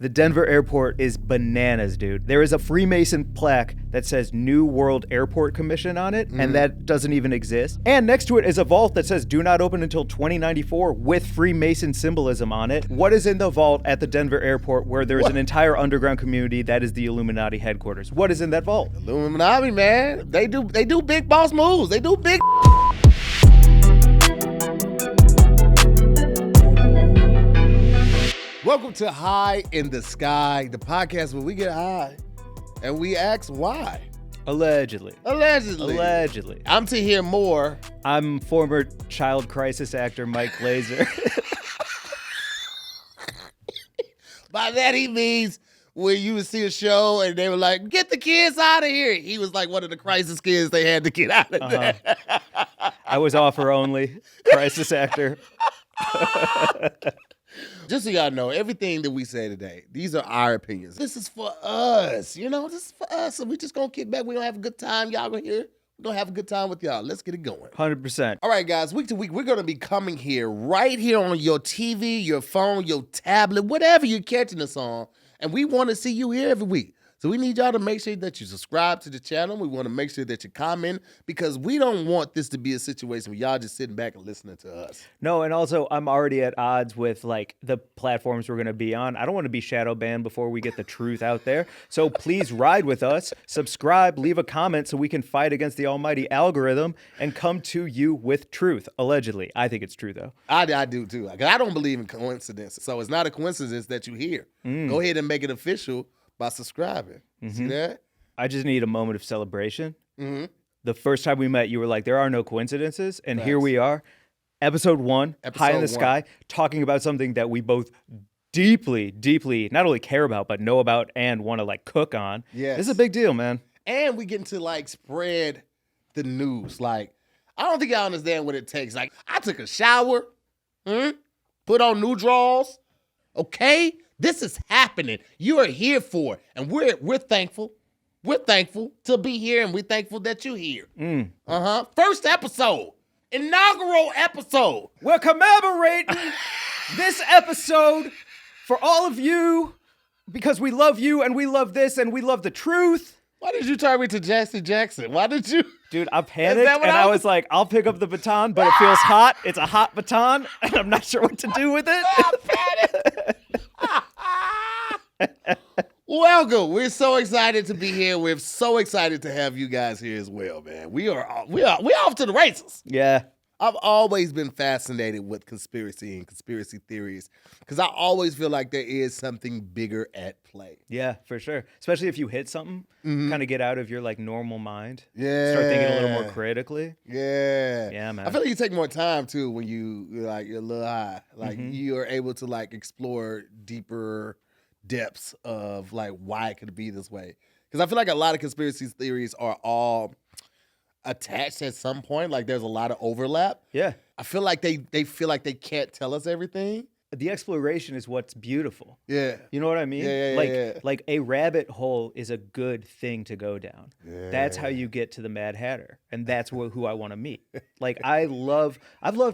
The Denver airport is bananas, dude. There is a Freemason plaque that says New World Airport Commission on it, and that doesn't even exist. And next to it is a vault that says do not open until 2094 with Freemason symbolism on it. What is in the vault at the Denver airport where there's an entire underground community that is the Illuminati headquarters? What is in that vault? Illuminati, man. They do big boss moves. They do big Welcome to High in the Sky, the podcast where we get high and we ask why. Allegedly. I'm Tahir Moore. I'm former child crisis actor Mike Glazer. By that he means when you would see a show and they were like, get the kids out of here. He was like one of the crisis kids they had to get out of there. I was offer only crisis actor. Just so y'all know, everything that we say today, these are our opinions. This is for us, this is for us. So we just gonna kick back. We gonna have a good time. Y'all gonna hear. We're gonna have a good time with y'all. Let's get it going. 100%. All right, guys, week to week, we're gonna be coming here, right here on your TV, your phone, your tablet, whatever you're catching us on. And we wanna see you here every week. So we need y'all to make sure that you subscribe to the channel. We want to make sure that you comment because we don't want this to be a situation where y'all just sitting back and listening to us. No, and also I'm already at odds with like the platforms we're going to be on. I don't want to be shadow banned before we get the truth out there. So please ride with us, subscribe, leave a comment so we can fight against the almighty algorithm and come to you with truth. Allegedly. I think it's true though. I do too. Like, I don't believe in coincidences. So it's not a coincidence that you're here. Go ahead and make it official by subscribing. See that? I just need a moment of celebration. The first time we met, you were like, there are no coincidences. And here we are, episode 1, High in the Sky, talking about something that we both deeply, deeply not only care about, but know about and want to like cook on. Yes. This is a big deal, man. And we getting to like spread the news. Like, I don't think y'all understand what it takes. Like, I took a shower, put on new drawers, okay? This is happening. You are here for it. And we're thankful. We're thankful to be here, and we're thankful that you're here. First episode. Inaugural episode. We're commemorating this episode for all of you because we love you and we love this and we love the truth. Why did you turn me to Jesse Jackson? Why did you? Dude, I panicked and I was like, I'll pick up the baton, but it feels hot. It's a hot baton and I'm not sure what to do with it. I panicked. Welcome. We're so excited to be here. We're so excited to have you guys here as well, man. We are off to the races. Yeah. I've always been fascinated with conspiracy and conspiracy theories because I always feel like there is something bigger at play. Yeah, for sure. Especially if you hit something, kind of get out of your like normal mind. Yeah. Start thinking a little more critically. Yeah. Yeah, man. I feel like you take more time too when you're a little high. Like you are able to like explore deeper depths of like why it could be this way. Because I feel like a lot of conspiracy theories are all attached at some point. Like there's a lot of overlap. Yeah. I feel like they feel like they can't tell us everything. The exploration is what's beautiful. Yeah. You know what I mean? Yeah. Like a rabbit hole is a good thing to go down. Yeah. That's how you get to the Mad Hatter. And that's who I want to meet. Like I've loved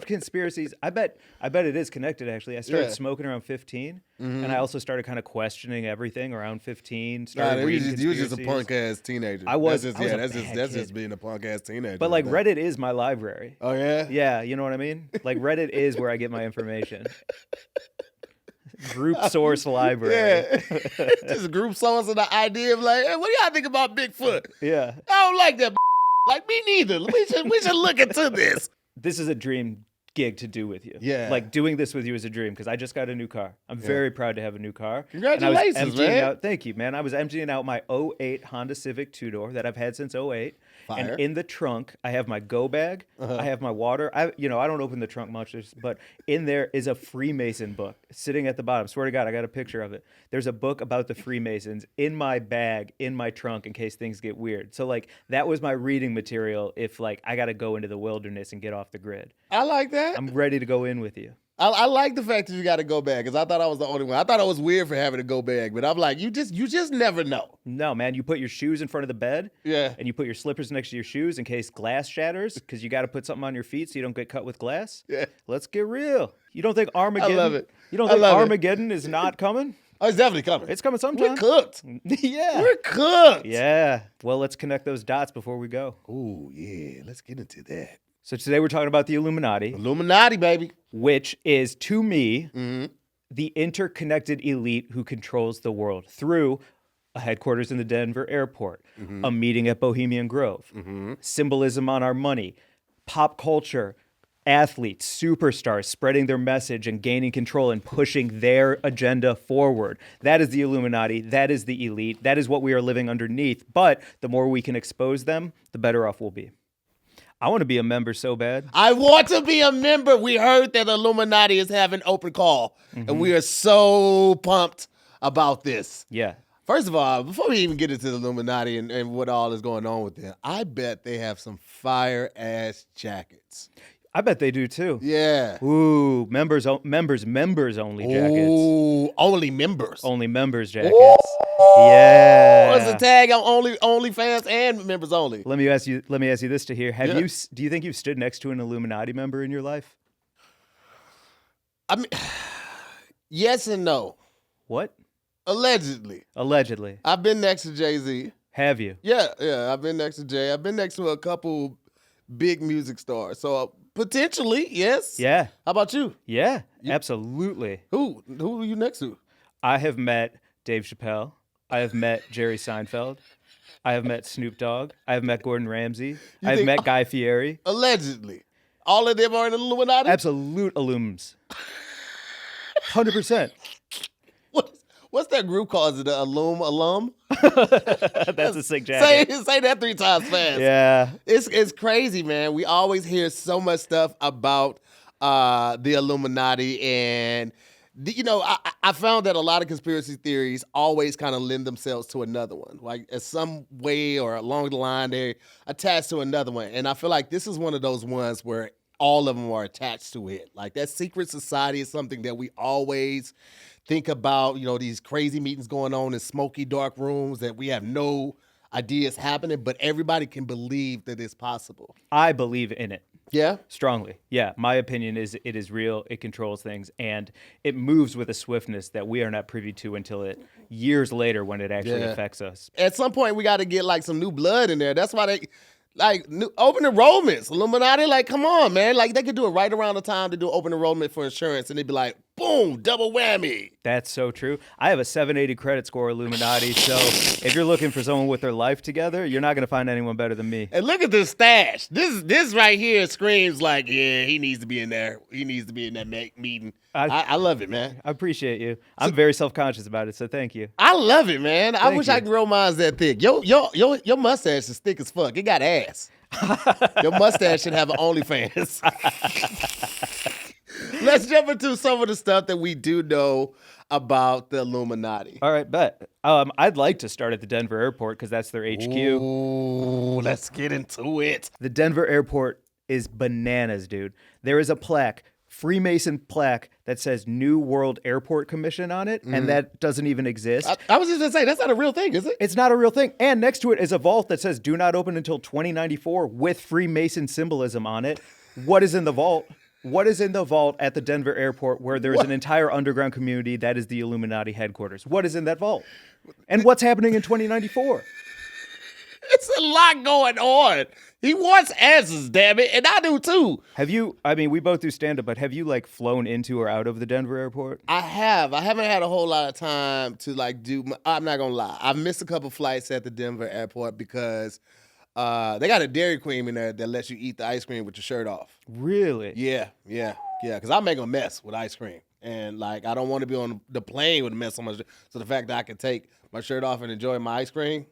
conspiracies. I bet it is connected actually. I started smoking around 15 and I also started kind of questioning everything around 15. You were just a punk ass teenager. That's just being a punk ass teenager. But like Reddit is my library. Oh yeah? Yeah, you know what I mean? Like Reddit is where I get my information. Group source library. Yeah. Just a group source and the idea of like, hey, what do y'all think about Bigfoot? Yeah. I don't like that. Like me neither. We should look into this. This is a dream gig to do with you. Yeah. Like doing this with you is a dream because I just got a new car. I'm very proud to have a new car. Congratulations, man. Thank you, man. I was emptying out my '08 Honda Civic two-door that I've had since '08. Fire. And in the trunk, I have my go bag. I have my water. I don't open the trunk much, but in there is a Freemason book sitting at the bottom. Swear to God, I got a picture of it. There's a book about the Freemasons in my bag, in my trunk, in case things get weird. So like that was my reading material if like I got to go into the wilderness and get off the grid. I like that. I'm ready to go in with you. I like the fact that you got to go bag because I thought I was the only one. I thought it was weird for having to go bag, but I'm like, you just never know. No, man, you put your shoes in front of the bed. Yeah. And you put your slippers next to your shoes in case glass shatters because you got to put something on your feet so you don't get cut with glass. Yeah. Let's get real. You don't think Armageddon? I love it. You don't think Armageddon is not coming? Oh, it's definitely coming. It's coming sometime. We're cooked. Yeah. We're cooked. Yeah. Well, let's connect those dots before we go. Ooh, yeah. Let's get into that. So today we're talking about the Illuminati, Illuminati, baby. which is, to me, Mm-hmm. the interconnected elite who controls the world through a headquarters in the Denver airport, a meeting at Bohemian Grove, symbolism on our money, pop culture, athletes, superstars spreading their message and gaining control and pushing their agenda forward. That is the Illuminati. That is the elite. That is what we are living underneath. But the more we can expose them, the better off we'll be. I want to be a member so bad. I want to be a member. We heard that Illuminati is having open call, and we are so pumped about this. Yeah. First of all, before we even get into the Illuminati and what all is going on with them, I bet they have some fire-ass jackets. I bet they do too. Yeah. Ooh, members only jackets. Ooh, only members. Only members jackets. Ooh. Yeah. What's the tag on OnlyFans and members only? Let me ask you this, Tahir. Yeah. Do you think you've stood next to an Illuminati member in your life? I mean, yes and no. What? Allegedly. Allegedly. I've been next to Jay-Z. Have you? Yeah, I've been next to Jay. I've been next to a couple big music stars. So potentially, yes. Yeah. How about you? Yeah. Absolutely. Who are you next to? I have met Dave Chappelle. I have met Jerry Seinfeld. I have met Snoop Dogg. I have met Gordon Ramsay. I have met Guy Fieri. Allegedly. All of them are in the Illuminati? Absolute illums. 100%. What's that group called? Is it the alum? That's a sick jacket. Say that 3 times fast. Yeah. It's crazy, man. We always hear so much stuff about the Illuminati, and I found that a lot of conspiracy theories always kind of lend themselves to another one, like in some way or along the line they're attached to another one. And I feel like this is one of those ones where all of them are attached to it. Like that secret society is something that we always think about, these crazy meetings going on in smoky, dark rooms that we have no idea is happening, but everybody can believe that it's possible. I believe in it. Yeah? Strongly. Yeah. My opinion is it is real, it controls things, and it moves with a swiftness that we are not privy to until years later when it actually affects us. At some point, we got to get like some new blood in there. That's why they open enrollments. Illuminati, come on, man. They could do it right around the time to do open enrollment for insurance, and they'd be like, boom, double whammy. That's so true. I have a 780 credit score, Illuminati, so if you're looking for someone with their life together, you're not going to find anyone better than me. And look at this stash. This right here screams like, yeah, he needs to be in there. He needs to be in that meeting. I love it, man. I appreciate you. I'm very self-conscious about it, so thank you. I love it, man. I wish you. I could grow mine that thick. Your mustache is thick as fuck. It got ass. Your mustache should have an OnlyFans. Let's jump into some of the stuff that we do know about the Illuminati. All right, bet. I'd like to start at the Denver airport because that's their HQ. Ooh, let's get into it. The Denver airport is bananas, dude. There is a plaque, Freemason plaque, that says New World Airport Commission on it, and that doesn't even exist. I was just going to say, that's not a real thing, is it? It's not a real thing. And next to it is a vault that says do not open until 2094 with Freemason symbolism on it. What is in the vault? What is in the vault at the Denver airport where there's an entire underground community that is the Illuminati headquarters? What is in that vault? And what's happening in 2094? It's a lot going on. He wants answers, damn it, and I do too. We both do stand-up, but have you flown into or out of the Denver airport? I have. I haven't had a whole lot of time to I'm not going to lie. I've missed a couple flights at the Denver airport because they got a Dairy Queen in there that lets you eat the ice cream with your shirt off. Really? Yeah. Because I make a mess with ice cream. And I don't want to be on the plane with a mess on my shirt. So the fact that I can take my shirt off and enjoy my ice cream,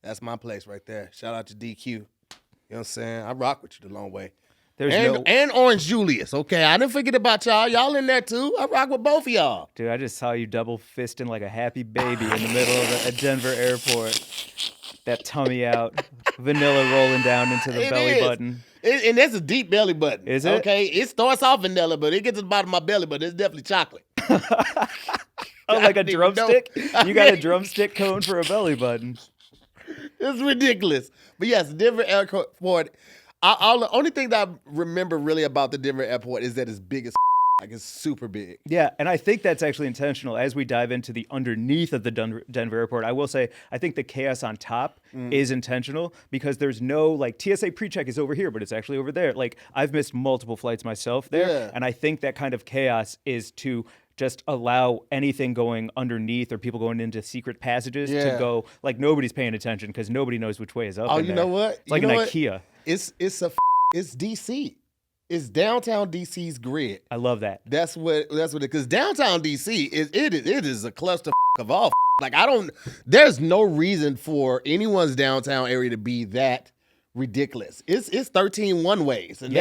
that's my place right there. Shout out to DQ. You know what I'm saying? I rock with you the long way. And Orange Julius, okay? I didn't forget about y'all. Y'all in there too. I rock with both of y'all. Dude, I just saw you double fisting like a happy baby in the middle of a Denver airport. That tummy out, vanilla rolling down into the belly button. And that's a deep belly button. Is it? Okay, it starts off vanilla, but it gets to the bottom of my belly button. It's definitely chocolate. Oh, like a drumstick? You got a drumstick cone for a belly button. It's ridiculous. But yes, Denver airport. The only thing that I remember really about the Denver airport is that it's big as Like it's super big. Yeah, and I think that's actually intentional. As we dive into the underneath of the Denver airport, I will say I think the chaos on top is intentional because there's no like TSA pre-check is over here, but it's actually over there. Like I've missed multiple flights myself there, and I think that kind of chaos is to just allow anything going underneath or people going into secret passages to go like nobody's paying attention because nobody knows which way is up. Oh, in you there. know what? It's like an IKEA. It's DC. It's downtown DC's grid. I love that. That's what because downtown DC is a cluster of all. Like there's no reason for anyone's downtown area to be that ridiculous. It's 13 one ways. And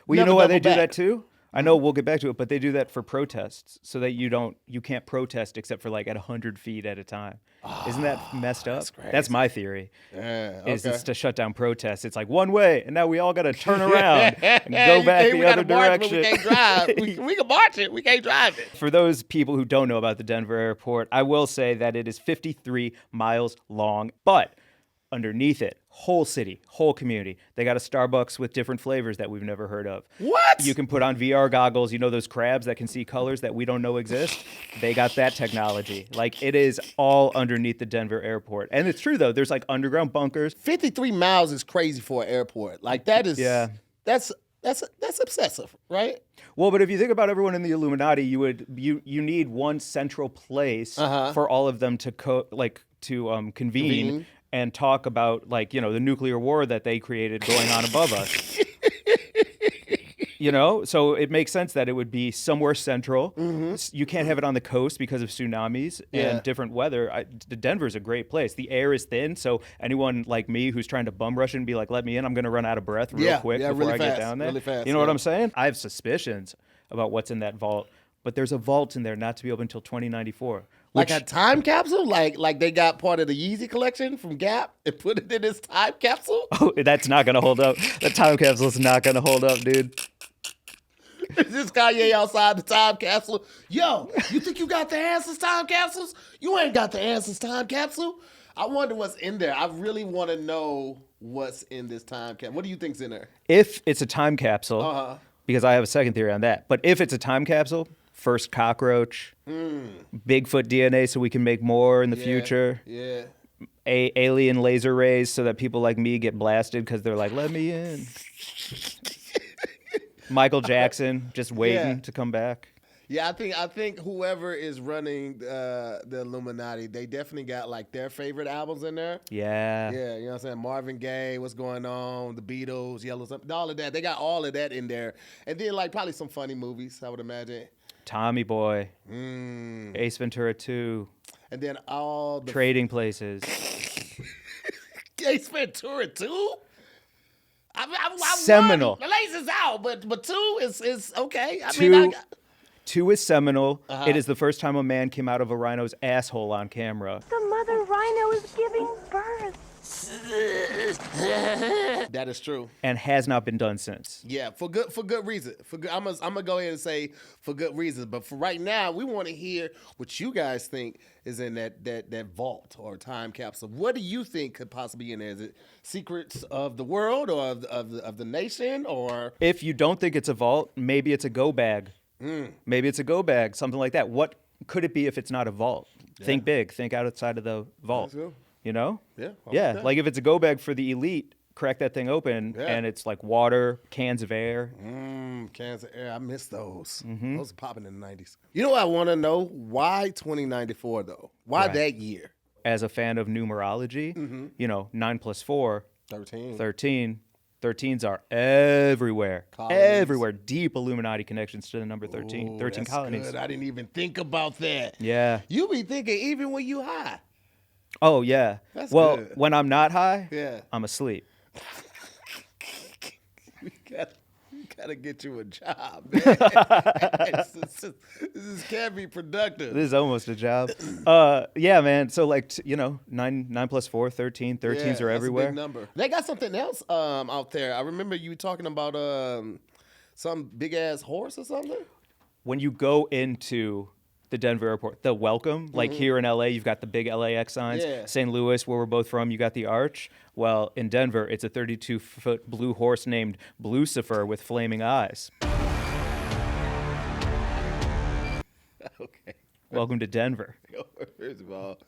well, you know why they do that too? I know we'll get back to it, but they do that for protests so that you can't protest except for like at 100 feet at a time. Isn't that messed up? That's my theory. Is it's to shut down protests. It's like one way, and now we all got to turn around and go back the other direction. We can't drive. we can march it. We can't drive it. For those people who don't know about the Denver airport, I will say that it is 53 miles long, but underneath it, whole city, whole community. They got a Starbucks with different flavors that we've never heard of. What? You can put on VR goggles. You know those crabs that can see colors that we don't know exist? They got that technology. Like it is all underneath the Denver airport. And it's true though. There's like underground bunkers. 53 miles is crazy for an airport. Like that is that's obsessive, right? Well, but if you think about everyone in the Illuminati, you need one central place for all of them to convene and talk about like, the nuclear war that they created going on above us. So it makes sense that it would be somewhere central. You can't have it on the coast because of tsunamis and different weather. Denver's a great place. The air is thin, so anyone like me who's trying to bum rush and be like, let me in, I'm going to run out of breath real quick before really I fast, get down there. really fast, you know what I'm saying? I have suspicions about what's in that vault, but there's a vault in there not to be open until 2094. Like a time capsule? Like they got part of the Yeezy collection from Gap and put it in this time capsule? Oh, that's not going to hold up. That time capsule's not going to hold up, dude. Is this Kanye outside the time capsule? Yo, you think you got the answers, time capsules? You ain't got the answers, time capsule. I wonder what's in there. I really want to know what's in this time capsule. What do you think's in there? If it's a time capsule, because I have a second theory on that, but if it's a time capsule, first cockroach, Bigfoot DNA so we can make more in the future. Yeah. Alien laser rays so that people like me get blasted because they're like, let me in. Michael Jackson just waiting to come back. Yeah, I think whoever is running the Illuminati, they definitely got like their favorite albums in there. Yeah. Yeah, you know what I'm saying? Marvin Gaye, What's Going On, The Beatles, Yellow Submarine, all of that. They got all of that in there. And then like probably some funny movies, I would imagine. Tommy Boy. Ace Ventura 2. And then all the Trading Places. Ace Ventura 2? Seminal. The laces out, but 2 is okay. Two is seminal. It is the first time a man came out of a rhino's asshole on camera. The mother rhino is giving birth. That is true, and has not been done since. Yeah, for good reason. I'm gonna go ahead and say for good reasons. But for right now, we want to hear what you guys think is in that vault or time capsule. What do you think could possibly be in there? Is it secrets of the world or of the nation? Or if you don't think it's a vault, maybe it's a go bag. Maybe it's a go bag, something like that. What could it be if it's not a vault? Yeah. Think big. Think outside of the vault. You know? Yeah. Like if it's a go bag for the elite, crack that thing open and it's like water, cans of air. Cans of air. I miss those. Those are popping in the 90s. You know what I want to know? Why 2094 though? Why that year? As a fan of numerology, 9 plus 4, 13. 13s are everywhere. Colonies. Everywhere. Deep Illuminati connections to the number 13. 13 colonies. Good. I didn't even think about that. Yeah. You be thinking even when you high. Oh, yeah. That's well, good. When I'm not high, I'm asleep. We gotta get you a job, man. This can't be productive. This is almost a job. Yeah, man. So like, 9 plus 4, 13. 13s are everywhere. That's a big number. They got something else out there. I remember you talking about some big ass horse or something. When you go into the Denver airport, the welcome, like here in LA, you've got the big LAX signs. Yeah. St. Louis, where we're both from, you got the arch. Well, in Denver, it's a 32-foot blue horse named Blucifer with flaming eyes. Welcome to Denver. First of all,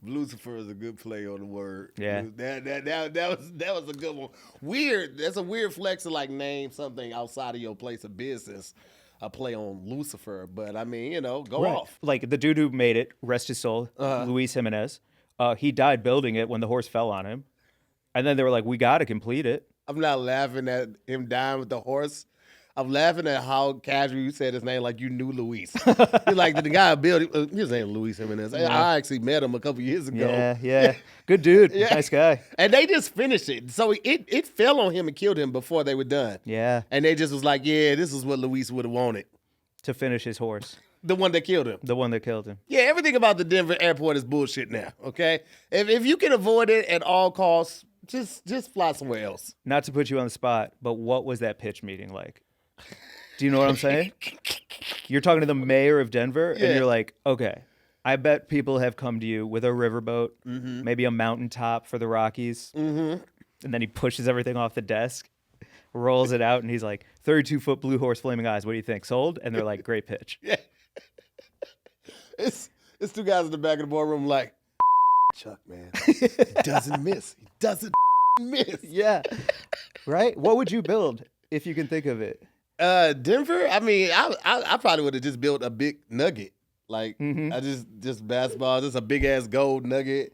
Blucifer is a good play on the word. Yeah. That was a good one. Weird. That's a weird flex to like name something outside of your place of business. A play on Lucifer, but I mean, you know, go off. Like the dude who made it, rest his soul, Luis Jimenez. He died building it when the horse fell on him, and then they were like, "We got to complete it." I'm not laughing at him dying with the horse. I'm laughing at how casual you said his name, like you knew Luis. You're like the guy built his name Luis Jimenez. I actually met him a couple years ago. Yeah. Good dude. Yeah. Nice guy. And they just finished it. So it fell on him and killed him before they were done. Yeah. And they just was like, yeah, this is what Luis would have wanted. To finish his horse. The one that killed him. The one that killed him. Yeah, everything about the Denver airport is bullshit now, okay? If you can avoid it at all costs, just fly somewhere else. Not to put you on the spot, but what was that pitch meeting like? Do you know what I'm saying? You're talking to the mayor of Denver, and you're like, okay, I bet people have come to you with a riverboat, maybe a mountaintop for the Rockies, and then he pushes everything off the desk, rolls it out, and he's like, 32-foot blue horse, flaming eyes. What do you think? Sold? And they're like, great pitch. Yeah. It's two guys in the back of the boardroom like, Chuck, man, he doesn't miss. He doesn't miss. Yeah. Right? What would you build if you can think of it? Denver. I mean, I probably would have just built a big nugget. Like I just basketball, just a big ass gold nugget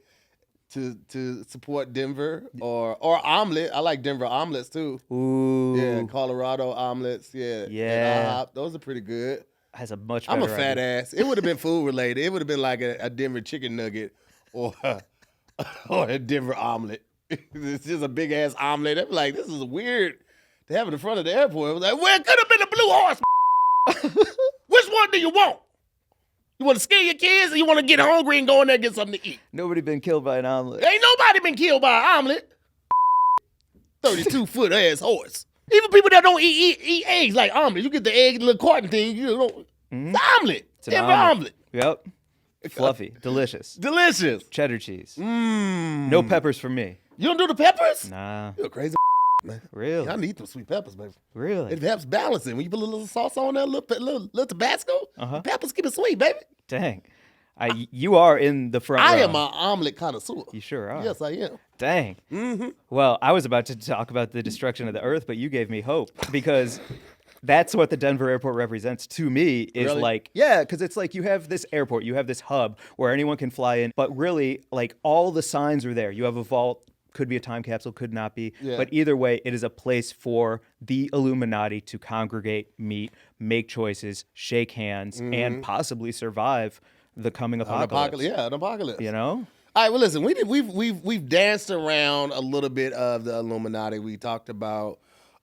to support Denver or omelet. I like Denver omelets too. Ooh. Yeah, Colorado omelets. Yeah. Yeah. Those are pretty good. Has a much better I'm a fat idea. ass. It would have been food related. It would have been like a Denver chicken nugget or a Denver omelet. It's just a big ass omelet. I'm like, this is weird to have it in front of the airport. It was like, well, it could have been a blue horse. Which one do you want? You want to scare your kids or you want to get hungry and go in there and get something to eat? Nobody been killed by an omelet. Ain't nobody been killed by an omelet. 32-foot ass horse. Even people that don't eat eggs like omelets. You get the egg little carton thing. You know, it's omelet. It's an Denver omelet. Yep. Fluffy. Delicious. Delicious. Cheddar cheese. No peppers for me. You don't do the peppers? Nah. You're a crazy man. Really? I need some sweet peppers, baby. Really? It helps balance it. When you put a little sauce on there, a little Tabasco, the peppers keep it sweet, baby. Dang. You are in the front row. I am an omelet connoisseur. You sure are. Yes, I am. Dang. Well, I was about to talk about the destruction of the earth, but you gave me hope because that's what the Denver airport represents to me is Really? like, yeah, because it's like you have this airport, you have this hub where anyone can fly in, but really like all the signs are there. You have a vault, could be a time capsule, could not be. Yeah. But either way, it is a place for the Illuminati to congregate, meet, make choices, shake hands, and possibly survive the coming apocalypse. An apocalypse. You know? All right, well, listen, we've danced around a little bit of the Illuminati. We talked about,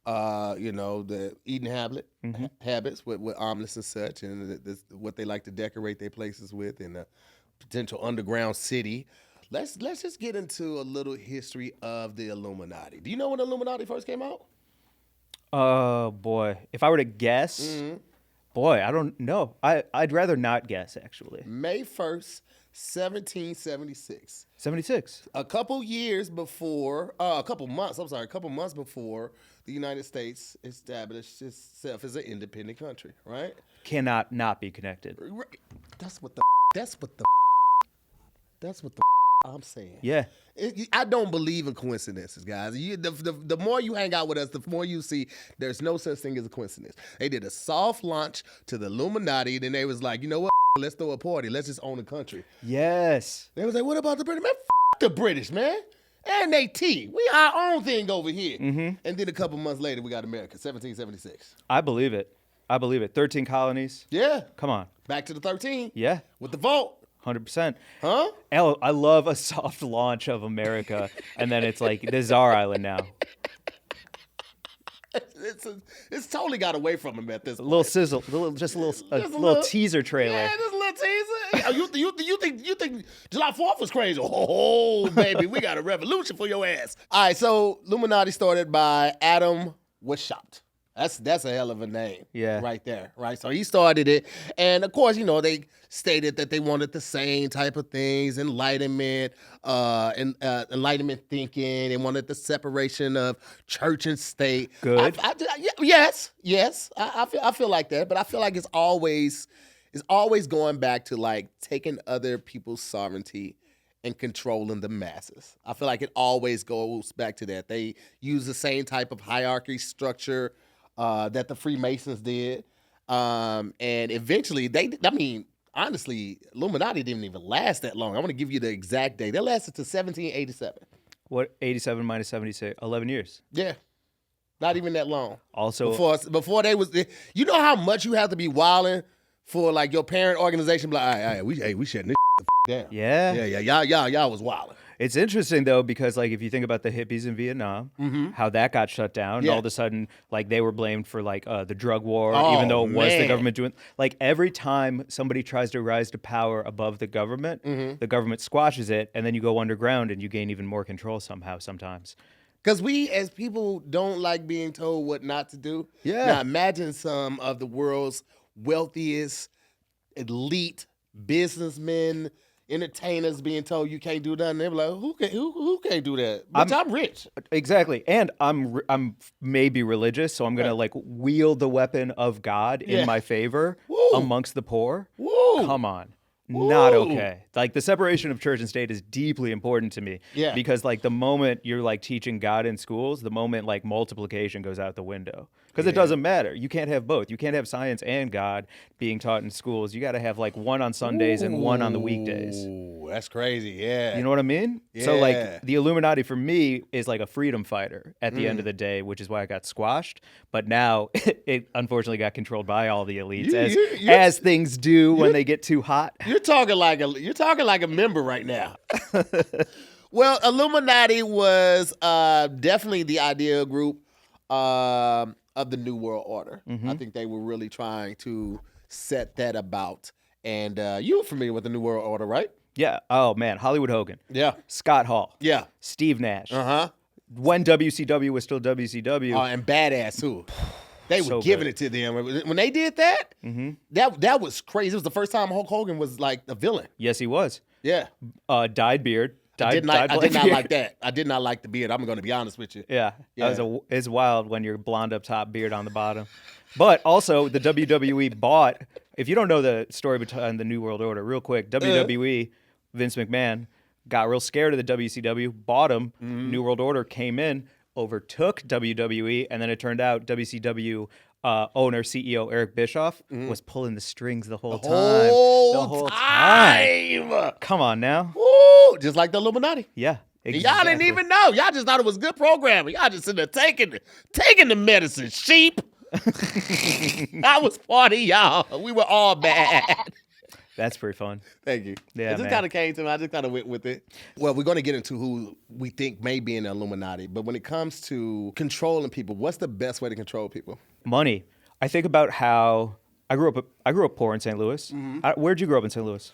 the eating habits with omelets and such, and what they like to decorate their places with, and the potential underground city. Let's just get into a little history of the Illuminati. Do you know when the Illuminati first came out? Oh, boy. If I were to guess, boy, I don't know. I'd rather not guess, actually. May 1st, 1776. 76. A couple months before the United States established itself as an independent country, right? Cannot not be connected. That's what I'm saying. Yeah. I don't believe in coincidences, guys. The more you hang out with us, the more you see there's no such thing as a coincidence. They did a soft launch to the Illuminati, and then they was like, you know what? Let's throw a party. Let's just own the country. Yes. They was like, what about the British? Man, the British, man. And they tea. We our own thing over here. And then a couple months later, we got America, 1776. I believe it. 13 colonies. Yeah. Come on. Back to the 13. Yeah. With the vote. 100%. Huh? I love a soft launch of America, and then it's like, this is our island now. It's totally got away from him at this point. A little sizzle, a little teaser trailer. Yeah, just a little teaser. You think July 4th was crazy? Oh, baby, we got a revolution for your ass. All right, so Illuminati started by Adam Weishaupt. That's a hell of a name. Yeah. Right there, right? So he started it. And of course, they stated that they wanted the same type of things, enlightenment, enlightenment thinking. They wanted the separation of church and state. Good. Yes. I feel like that, but I feel like it's always It's always going back to like taking other people's sovereignty and controlling the masses. I feel like it always goes back to that. They use the same type of hierarchy structure that the Freemasons did. And eventually honestly, Illuminati didn't even last that long. I want to give you the exact date. They lasted to 1787. What, 87 minus 76? 11 years. Yeah. Not even that long. Also, before they was, you know how much you have to be wilding for like your parent organization, be like, all right, we shutting this down. Yeah. Yeah. Y'all was wilding. It's interesting though, because like if you think about the hippies in Vietnam, how that got shut down, and all of a sudden like they were blamed for like the drug war, even though it was the government doing. Like every time somebody tries to rise to power above the government squashes it, and then you go underground and you gain even more control somehow. Sometimes. Because we as people don't like being told what not to do. Yeah. Now imagine some of the world's wealthiest, elite businessmen, entertainers being told you can't do that, and they're like, who can't do that? But I'm rich. Exactly, and I'm maybe religious, so I'm gonna like wield the weapon of God in my favor amongst the poor. Woo. Come on. Not okay. Like the separation of church and state is deeply important to me. Yeah. Because like the moment you're like teaching God in schools, the moment like multiplication goes out the window. Because it doesn't matter. You can't have both. You can't have science and God being taught in schools. You got to have like one on Sundays and one on the weekdays. Ooh, that's crazy. Yeah. You know what I mean? Yeah. So like the Illuminati for me is like a freedom fighter at the end of the day, which is why I got squashed. But now it unfortunately got controlled by all the elites, as things do when they get too hot. You're talking like a member right now. Well, Illuminati was definitely the ideal group of the New World Order. I think they were really trying to set that about. And you're familiar with the New World Order, right? Yeah. Oh man, Hollywood Hogan. Yeah. Scott Hall. Yeah. Steve Nash. Uh-huh. When WCW was still WCW. And badass too. They were So giving good. it to them. When they did that, that was crazy. It was the first time Hulk Hogan was like a villain. Yes, he was. Yeah. Dyed beard. I did not like that. I did not like the beard. I'm going to be honest with you. Yeah. It's wild when you're blonde up top, beard on the bottom. But also the WWE bought, if you don't know the story behind the New World Order, real quick, WWE, Vince McMahon, got real scared of the WCW, bought them, New World Order came in, overtook WWE, and then it turned out WCW owner, CEO Eric Bischoff was pulling the strings the whole time. The whole time. Come on now. Woo! Just like the Illuminati. Yeah. And Exactly. y'all didn't even know. Y'all just thought it was good programming. Y'all just sitting there taking the medicine, sheep. I was part of y'all. We were all bad. That's pretty fun. Thank you. Yeah, It just kind of came to me. I just kind of went with it. Well, we're going to get into who we think may be in the Illuminati. But when it comes to controlling people, what's the best way to control people? Money. I think about how I grew up poor in St. Louis. Where'd you grow up in St. Louis?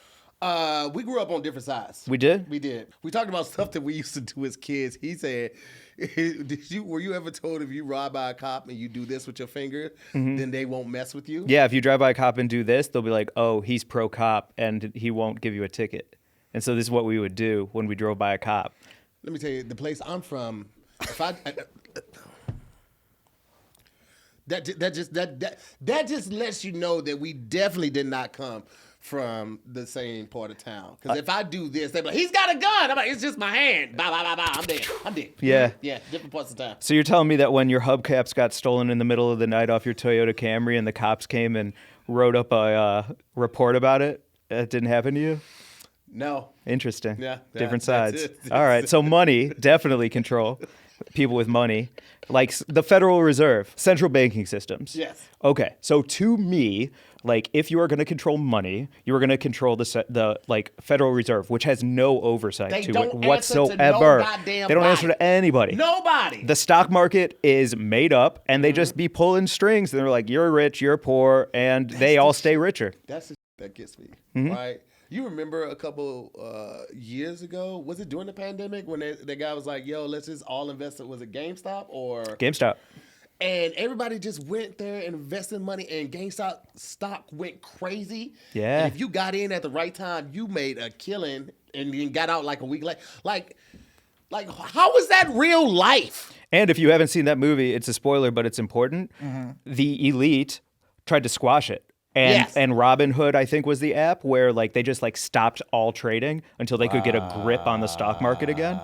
We grew up on different sides. We did? We did. We talked about stuff that we used to do as kids. He said, were you ever told if you rob by a cop and you do this with your finger, then they won't mess with you? Yeah, if you drive by a cop and do this, they'll be like, oh, he's pro-cop, and he won't give you a ticket. And so this is what we would do when we drove by a cop. Let me tell you, the place I'm from, that just lets you know that we definitely did not come from the same part of town. Because if I do this, they're like, he's got a gun. I'm like, it's just my hand. Bye, bye, bye, bye. I'm dead. Yeah. Yeah, different parts of town. So you're telling me that when your hubcaps got stolen in the middle of the night off your Toyota Camry and the cops came and wrote up a report about it, that didn't happen to you? No. Interesting. Yeah. Different that's sides. it. All right. So money, definitely control. People with money. Like the Federal Reserve, central banking systems. Yes. Okay. So to me, like if you are going to control money, you are going to control the like Federal Reserve, which has no oversight They to don't it answer whatsoever. to no goddamn they don't answer body. to anybody. Nobody. The stock market is made up, and they just be pulling strings. And they're like, you're rich, you're poor, and they all stay richer. That's the that gets me, right? You remember a couple years ago, was it during the pandemic when the guy was like, yo, let's just all invest it, was it GameStop or? GameStop. And everybody just went there and invested money, and GameStop stock went crazy. Yeah. And if you got in at the right time, you made a killing and then got out like a week later. Like how is that real life? And if you haven't seen that movie, it's a spoiler, but it's important. The elite tried to squash it. And Yes. and Robinhood, I think, was the app where like they just like stopped all trading until they could get a grip on the stock market again.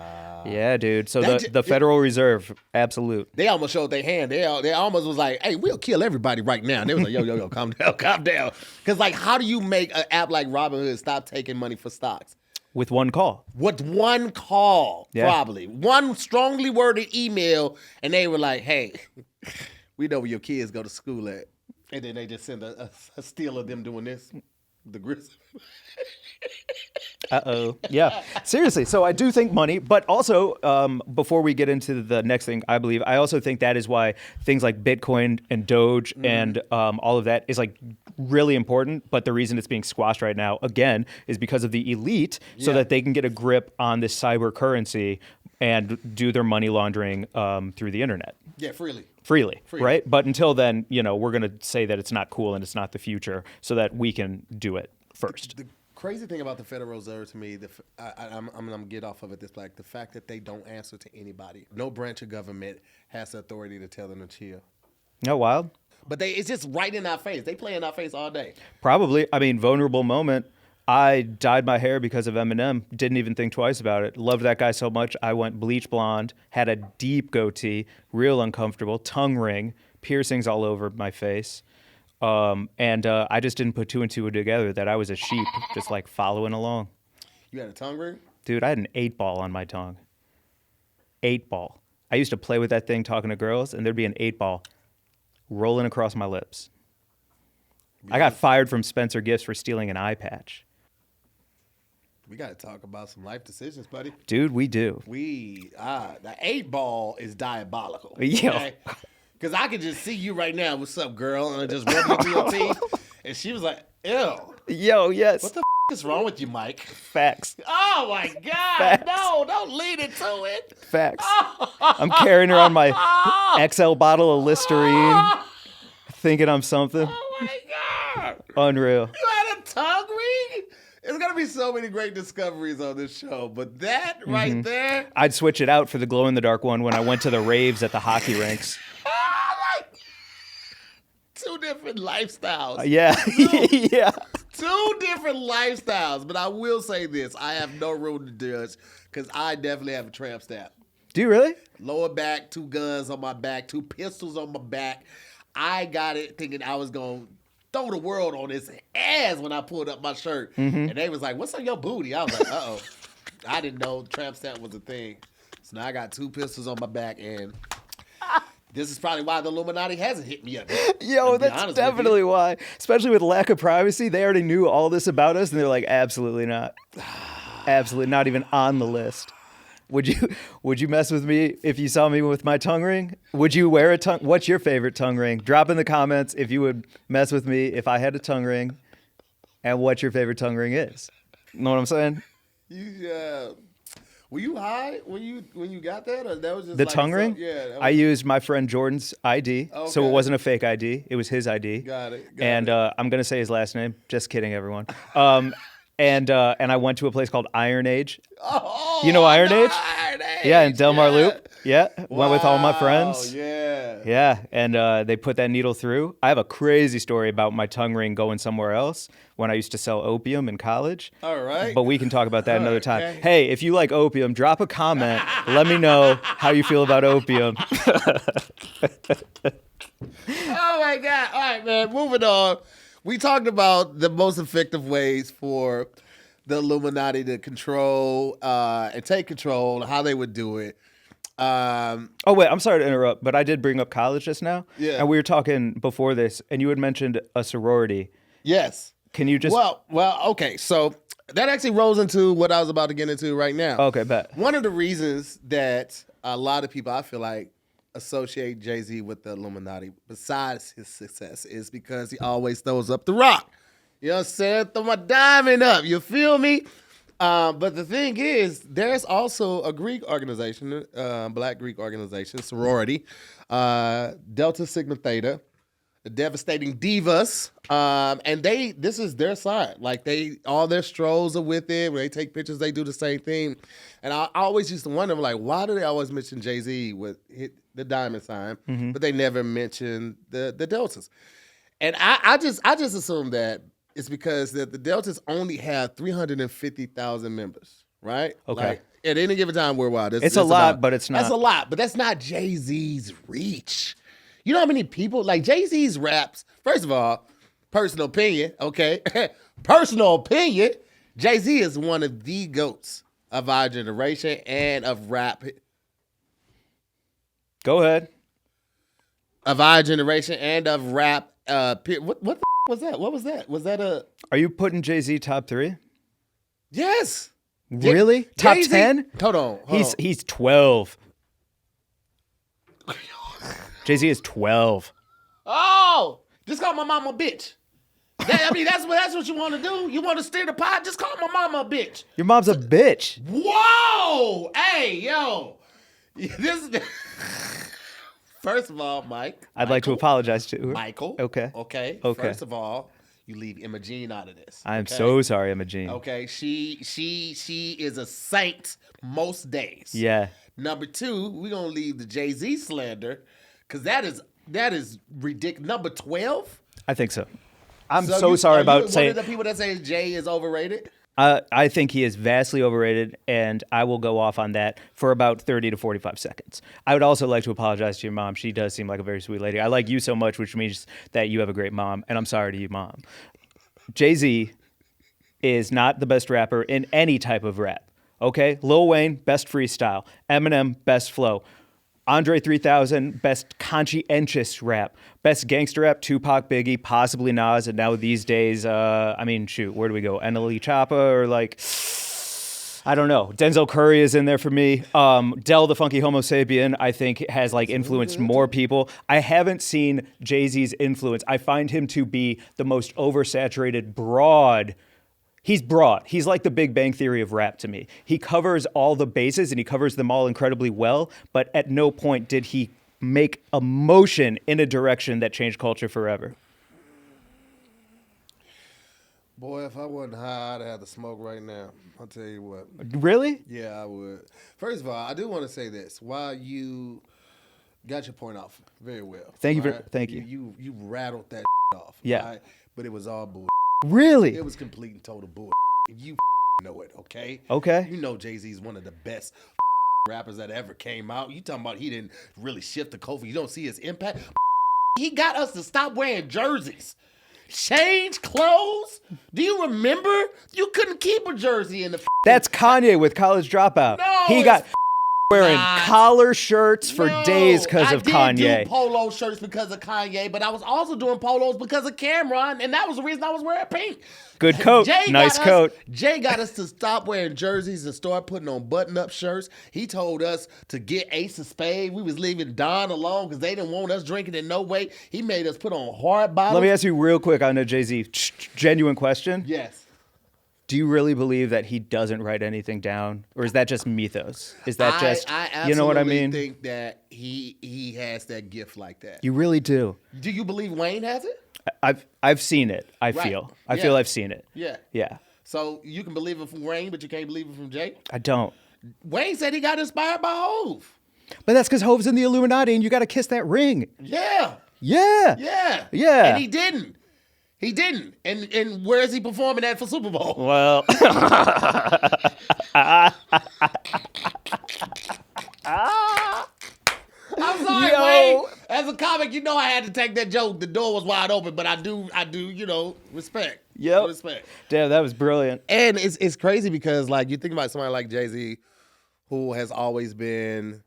Yeah, dude. So the Federal Reserve, absolute. They almost showed their hand. They almost was like, "Hey, we'll kill everybody right now." And they was like, "Yo, calm down, calm down." Because like, how do you make an app like Robinhood stop taking money for stocks? With one call. With one call, probably one strongly worded email, and they were like, "Hey, we know where your kids go to school at," and then they just send a steal of them doing this, the grist. Uh-oh. Yeah. Seriously. So I do think money, but also before we get into the next thing, I also think that is why things like Bitcoin and Doge and all of that is like really important. But the reason it's being squashed right now, again, is because of the elite so that they can get a grip on this cyber currency and do their money laundering through the internet. Yeah, freely, right? But until then, we're going to say that it's not cool and it's not the future so that we can do it first. The crazy thing about the Federal Reserve to me, I'm gonna get off of it. This like the fact that they don't answer to anybody. No branch of government has the authority to tell them to chill. No, wild. But it's just right in our face. They play in our face all day. Probably. I mean, vulnerable moment. I dyed my hair because of Eminem. Didn't even think twice about it. Loved that guy so much. I went bleach blonde, had a deep goatee, real uncomfortable, tongue ring, piercings all over my face. And I just didn't put two and two together that I was a sheep just like following along. You had a tongue ring? Dude, I had an 8-ball on my tongue. 8-ball. I used to play with that thing talking to girls, and there'd be an 8-ball rolling across my lips. I got fired from Spencer Gifts for stealing an eye patch. We got to talk about some life decisions, buddy. Dude, we do. The 8-ball is diabolical. Yo. Okay? Because I could just see you right now. What's up, girl? And I just rubbed into your teeth. And she was like, ew. Yo, yes. What the is wrong with you, Mike? Facts. Oh, my God. Facts. No, don't lead into it. Facts. I'm carrying around my XL bottle of Listerine, thinking I'm something. Oh, my God. Unreal. You had a tongue ring? There's going to be so many great discoveries on this show. But that right there. I'd switch it out for the glow-in-the-dark one when I went to the raves at the hockey rinks. Two different lifestyles. Yeah. Yeah. Two different lifestyles. But I will say this. I have no room to judge because I definitely have a tramp stamp. Do you really? Lower back, 2 guns on my back, 2 pistols on my back. I got it thinking I was going to throw the world on his ass when I pulled up my shirt. And they was like, what's on your booty? I was like, uh-oh. I didn't know tramp stamp was a thing. So now I got 2 pistols on my back, and this is probably why the Illuminati hasn't hit me yet. Yo, that's definitely why. Especially with lack of privacy. They already knew all this about us, and they're like, absolutely not. Absolutely not even on the list. Would you mess with me if you saw me with my tongue ring? Would you wear a tongue? What's your favorite tongue ring? Drop in the comments if you would mess with me if I had a tongue ring, and what your favorite tongue ring is. You know what I'm saying? Were you high when you got that, or that was just the like tongue ring? Yeah. I used my friend Jordan's ID, so it wasn't a fake ID. It was his ID. Got it. I'm gonna say his last name. Just kidding, everyone. And I went to a place called Iron Age. Oh, you know Iron Age? Iron Age. Yeah, in Del Mar Loop. Yeah, went with all my friends. Yeah. Yeah, and they put that needle through. I have a crazy story about my tongue ring going somewhere else when I used to sell opium in college. All right. But we can talk about that another time. Hey, if you like opium, drop a comment. Let me know how you feel about opium. Oh, my God. All right, man. Moving on. We talked about the most effective ways for the Illuminati to control and take control, how they would do it. Oh, wait, I'm sorry to interrupt, but I did bring up college just now. Yeah. And we were talking before this, and you had mentioned a sorority. Yes. Can you just... Well, okay. So that actually rolls into what I was about to get into right now. Okay, bet. One of the reasons that a lot of people, I feel like, associate Jay-Z with the Illuminati, besides his success, is because he always throws up the rock. You know what I'm saying? Throw my diamond up. You feel me? But the thing is, there's also a Greek organization, Black Greek organization, sorority, Delta Sigma Theta, the Devastating Divas, and this is their side. Like all their strolls are with it. When they take pictures, they do the same thing. And I always used to wonder, like, why do they always mention Jay-Z with the diamond sign, but they never mention the Deltas? And I just assume that it's because that the Deltas only have 350,000 members, right? Okay. Like, at any given time worldwide. It's a lot, but it's not. That's a lot, but that's not Jay-Z's reach. You know how many people, like Jay-Z's raps, first of all, personal opinion, okay? Personal opinion, Jay-Z is one of the GOATs of our generation and of rap. Go ahead. Of our generation and of rap. What the was that? What was that? Was that a... Are you putting Jay-Z top 3? Yes. Really? Top 10? Hold on. He's 12. Jay-Z is 12. Oh, just call my mama a bitch. That's what you want to do. You want to steer the pot? Just call my mama a bitch. Your mom's a bitch. Whoa! Hey, yo. This is... First of all, I'd like to apologize to her. Michael. Okay. First of all, you leave Imogene out of this. I'm so sorry, Imogene. Okay. She is a saint most days. Yeah. Number 2, we're gonna leave the Jay-Z slander, because that is ridiculous. Number 12? I think so. I'm so sorry about saying. One of the people that say Jay is overrated? I think he is vastly overrated, and I will go off on that for about 30 to 45 seconds. I would also like to apologize to your mom. She does seem like a very sweet lady. I like you so much, which means that you have a great mom, and I'm sorry to you, Mom. Jay-Z is not the best rapper in any type of rap, okay? Lil Wayne, best freestyle. Eminem, best flow. Andre 3000, best conscientious rap. Best gangster rap, Tupac, Biggie, possibly Nas, and now these days, where do we go? NLE Choppa, or like, I don't know. Denzel Curry is in there for me. Del the Funky Homo Sapien, I think, has like influenced more people. I haven't seen Jay-Z's influence. I find him to be the most oversaturated, broad. He's broad. He's like the Big Bang Theory of rap to me. He covers all the bases and he covers them all incredibly well, but at no point did he make a motion in a direction that changed culture forever. Boy, if I wasn't high, I'd have the smoke right now. I'll tell you what. Really? Yeah, I would. First of all, I do want to say this. While you got your point off very well. Thank you. Right? Thank you. You rattled that off. Yeah. Right? But it was all bull. Really? It was complete and total bull. You know it, okay? Okay. You know Jay-Z's one of the best rappers that ever came out. You talking about he didn't really shift the culture. You don't see his impact. He got us to stop wearing jerseys. Change clothes? Do you remember? You couldn't keep a jersey in the... That's Kanye with College Dropout. No, he got wearing collar shirts for days because of Kanye. I did do polo shirts because of Kanye, but I was also doing polos because of Cameron, and that was the reason I was wearing pink. Good coat. Nice coat. Jay got us to stop wearing jerseys and start putting on button-up shirts. He told us to get Ace of Spades. We was leaving Don alone because they didn't want us drinking in no way. He made us put on hard bottles. Let me ask you real quick on a Jay-Z genuine question. Yes. Do you really believe that he doesn't write anything down, or is that just mythos? Is that I you know what I mean? I think that he has that gift like that. You really do. Do you believe Wayne has it? I've seen it. I Right. feel Yeah. I've seen it. Yeah. Yeah. So you can believe it from Wayne, but you can't believe it from Jay? I don't. Wayne said he got inspired by Hove. But that's because Hove's in the Illuminati, and you got to kiss that ring. Yeah. Yeah. Yeah. Yeah. And he didn't. He didn't. And where is he performing at for Super Bowl? Well. I'm sorry, Yo. Wayne. As a comic, you know I had to take that joke. The door was wide open, but I do, respect. Yep. Respect. Damn, that was brilliant. And it's crazy because, like, you think about somebody like Jay-Z, who has always been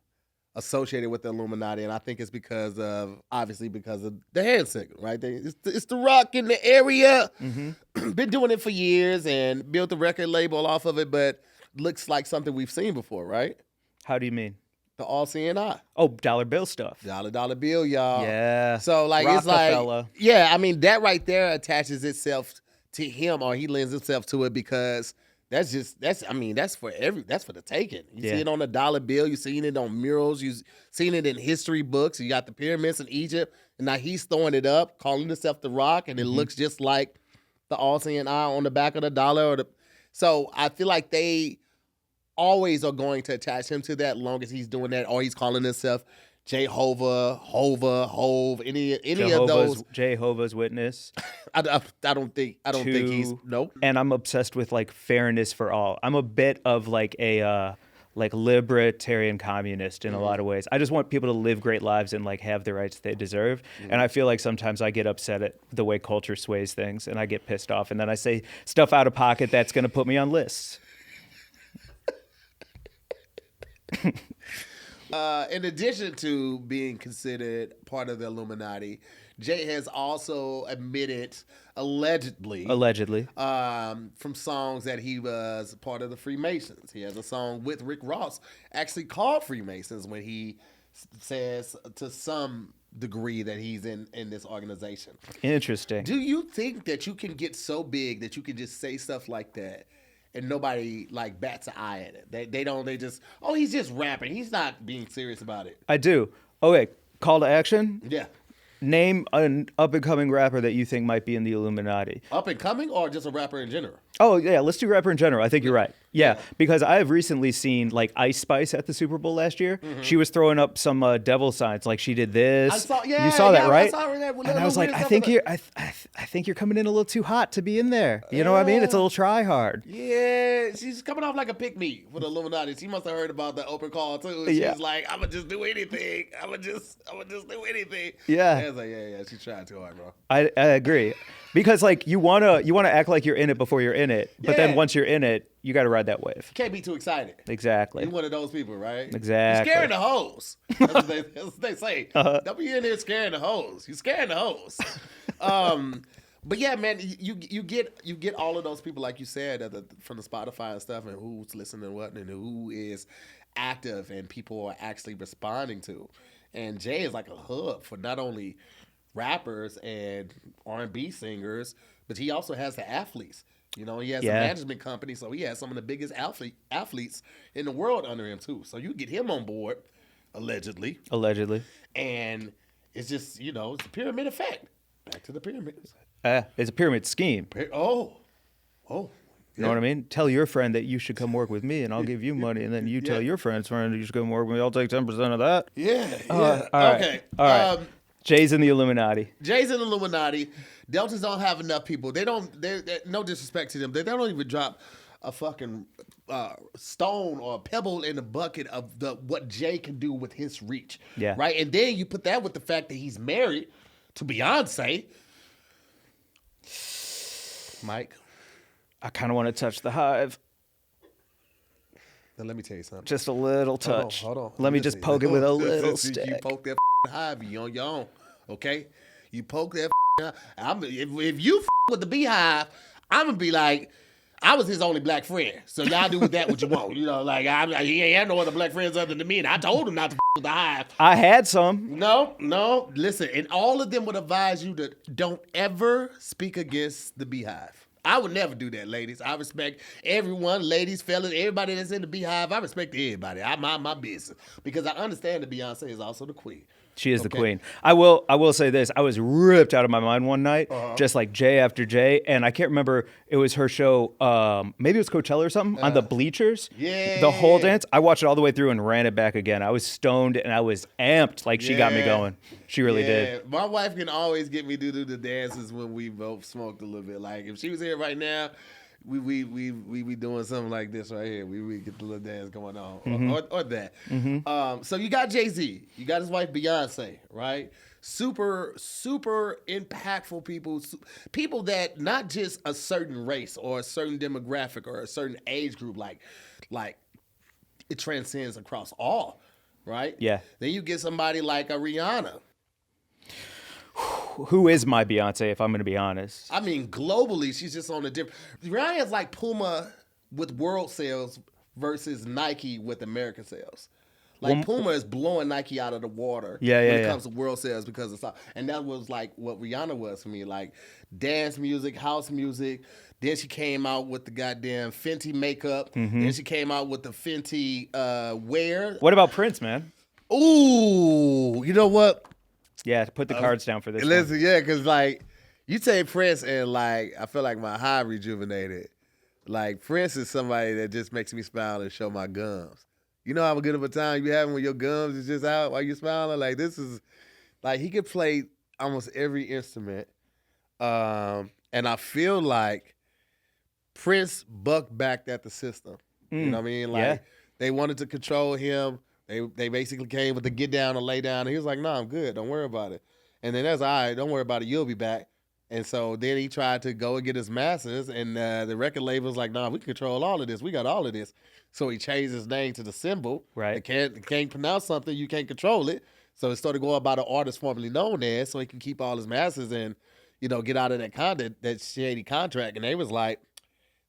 associated with the Illuminati, and I think it's because of the hand signal, right? It's the rock in the area. Mm-hmm. Been doing it for years and built a record label off of it, but looks like something we've seen before, right? How do you mean? The all-seeing eye. Oh, dollar bill stuff. Dollar bill, y'all. Yeah. So, like, Rockefeller. it's like, yeah, I mean, that right there attaches itself to him, or he lends himself to it, because that's for the taking. You see it on the dollar bill. You seen it on murals. You seen it in history books. You got the pyramids in Egypt, and now he's throwing it up, calling himself the Rock, and it looks just like the all-seeing eye on the back of the dollar. So I feel like they always are going to attach him to that, long as he's doing that, or he's calling himself Jehovah, Hove, any of those. Jehovah's Witness. I don't think he's nope. And I'm obsessed with like fairness for all. I'm a bit of like a like libertarian communist in a lot of ways. I just want people to live great lives and like have the rights they deserve. And I feel like sometimes I get upset at the way culture sways things, and I get pissed off, and then I say stuff out of pocket that's going to put me on lists. In addition to being considered part of the Illuminati, Jay has also admitted, allegedly, from songs that he was part of the Freemasons. He has a song with Rick Ross actually called Freemasons when he says to some degree that he's in this organization. Interesting. Do you think that you can get so big that you can just say stuff like that and nobody like bats an eye at it? They just, oh, he's just rapping. He's not being serious about it. I do. Okay, call to action? Yeah. Name an up-and-coming rapper that you think might be in the Illuminati. Up-and-coming or just a rapper in general? Oh, yeah, let's do rapper in general. I think you're right. Yeah, because I have recently seen like Ice Spice at the Super Bowl last year. She was throwing up some devil signs, like she did this. You saw that, right? I saw that. And I was like, I think you're coming in a little too hot to be in there. You know what I mean? It's a little try hard. Yeah, she's coming off like a pick-me for the Illuminati. She must have heard about the open call too. She's like, I'ma just do anything. I'ma just do anything. Yeah. I was like, yeah, she's trying too hard, bro. I agree. Because like you wanna act like you're in it before you're in it, but then once you're in it, you got to ride that wave. Can't be too excited. Exactly. You're one of those people, right? Exactly. You're scaring the hoes. That's what they say. Don't be in there scaring the hoes. You're scaring the hoes. But yeah, man, you get all of those people, like you said, from the Spotify and stuff, and who's listening and what, and who is active and people are actually responding to. And Jay is like a hub for not only rappers and R&B singers, but he also has the athletes. You know, he has a management company, so he has some of the biggest athletes in the world under him too. So you get him on board, allegedly. And it's just, it's a pyramid effect. Back to the pyramids. It's a pyramid scheme. Oh. You know what I mean? Tell your friend that you should come work with me, and I'll give you money, and then you tell your friend's friend that you should come work with me. I'll take 10% of that. Yeah. All right. Jay's in the Illuminati. Deltas don't have enough people. They're no disrespect to them. They don't even drop a fucking stone or a pebble in the bucket of what Jay can do with his reach. Yeah. Right? And then you put that with the fact that he's married to Beyonce. Mike? I kind of want to touch the hive. Now let me tell you something. Just a little touch. Hold on. Let me just poke it with a little stick. You poke that hive, you on your own. Okay? You poke that hive. If you with the beehive, I'm going to be like, I was his only black friend. So y'all do with that what you want. He ain't had no other black friends other than me, and I told him not to with the hive. I had some. No. Listen, and all of them would advise you to don't ever speak against the beehive. I would never do that, ladies. I respect everyone, ladies, fellas, everybody that's in the beehive. I respect everybody. I mind my business because I understand that Beyonce is also the queen. She is the queen. I will say this. I was ripped out of my mind one night, just like Jay after Jay, and I can't remember. It was her show. Maybe it was Coachella or something on the bleachers. Yeah. The whole dance. I watched it all the way through and ran it back again. I was stoned and I was amped. Like she got me going. She really did. My wife can always get me to do the dances when we both smoked a little bit. Like if she was here right now, we be doing something like this right here. We get the little dance going on, or that. So you got Jay-Z, you got his wife Beyonce, right? Super impactful people that not just a certain race or a certain demographic or a certain age group, like it transcends across all, right? Yeah. Then you get somebody like a Rihanna. Who is my Beyonce, if I'm going to be honest? I mean, globally, she's just on a different... Rihanna's like Puma with world sales versus Nike with American sales. Like, Puma is blowing Nike out of the water when it comes to world sales because of stuff. And that was like what Rihanna was for me, like dance music, house music. Then she came out with the goddamn Fenty makeup. Then she came out with the Fenty wear. What about Prince, man? Ooh, you know what? Yeah, put the cards down for this. Listen, yeah, because like you take Prince and like I feel like my high rejuvenated. Like Prince is somebody that just makes me smile and show my gums. You know how good of a time you having when your gums is just out while you smiling? Like, this is, like, he could play almost every instrument. And I feel like Prince bucked back at the system. You know what I mean? Like, they wanted to control him. They basically came with the get down and lay down. And he was like, no, I'm good. Don't worry about it. And then that's all right. Don't worry about it. You'll be back. And so then he tried to go and get his masters. And the record label was like, nah, we can control all of this. We got all of this. So he changed his name to the symbol. Right. It can't pronounce something. You can't control it. So it started going by the artist formerly known as, so he can keep all his masters and, get out of that shady contract. And they was like,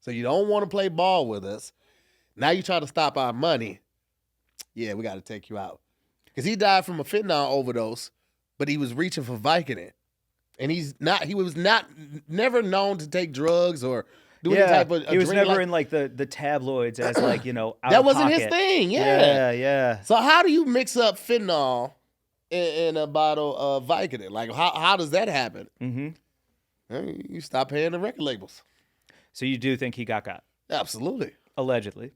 so you don't want to play ball with us. Now you try to stop our money. Yeah, we got to take you out. Because he died from a fentanyl overdose, but he was reaching for Vicodin. And he was never known to take drugs or do any type of he was drink never in like the tabloids as like, out that of wasn't pocket. his thing, Yeah. So how do you mix up fentanyl in a bottle of Vicodin? Like, how does that happen? Mm-hmm. You stop paying the record labels. So you do think he got got? Absolutely. Allegedly.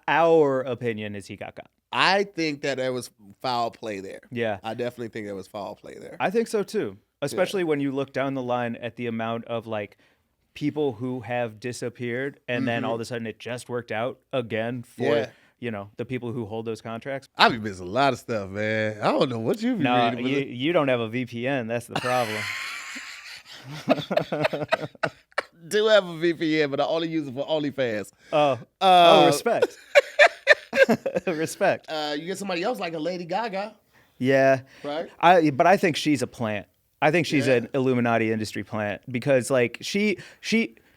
Our opinion is he got got. I think that there was foul play there. Yeah. I definitely think there was foul play there. I think so too. Especially when you look down the line at the amount of like people who have disappeared and then all of a sudden it just worked out again for the people who hold those contracts. I be missing a lot of stuff, man. I don't know what you be reading. No, you don't have a VPN. That's the problem. Do have a VPN, but I only use it for OnlyFans. Respect. Respect. You get somebody else like a Lady Gaga. Yeah. Right? But I think she's a plant. I think she's an Illuminati industry plant because like she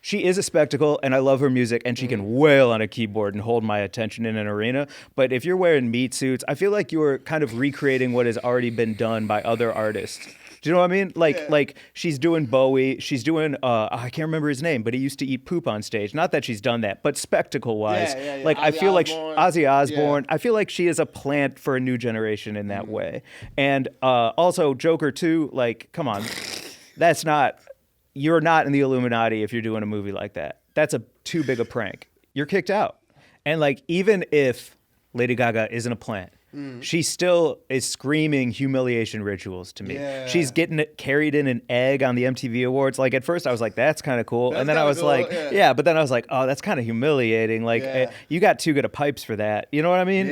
is a spectacle and I love her music and she can wail on a keyboard and hold my attention in an arena. But if you're wearing meat suits, I feel like you're kind of recreating what has already been done by other artists. Do you know what I mean? Like she's doing Bowie, she's doing I can't remember his name, but he used to eat poop on stage. Not that she's done that, but spectacle wise, like Ozzy I feel like Osbourne. Ozzy Osbourne. I feel like she is a plant for a new generation in that way. And also Joker too. Like, come on, you're not in the Illuminati if you're doing a movie like that. That's too big a prank. You're kicked out. And like even if Lady Gaga isn't a plant. She still is screaming humiliation rituals to me. Yeah. She's getting it carried in an egg on the MTV Awards. Like at first I was like, that's kind of cool. And then I was cool. Like, but then I was like, oh, that's kind of humiliating. Like you got too good of pipes for that. You know what I mean?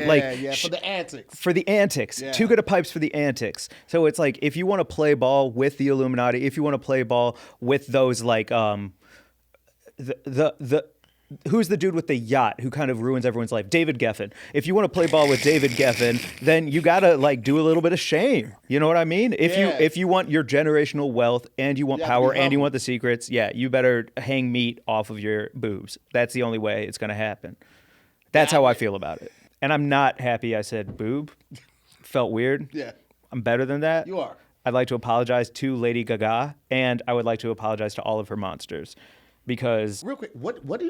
For the antics. For the antics. Yeah. Too good of pipes for the antics. So it's like, if you want to play ball with the Illuminati, if you want to play ball with those like, who's the dude with the yacht who kind of ruins everyone's life? David Geffen. If you want to play ball with David Geffen, then you gotta like do a little bit of shame. You know what I mean? If you want your generational wealth and you want power and you want the secrets, you better hang meat off of your boobs. That's the only way it's gonna happen. That's how I feel about it. And I'm not happy I said boob. Felt weird. Yeah. I'm better than that. You are. I'd like to apologize to Lady Gaga, and I would like to apologize to all of her monsters. Because real quick,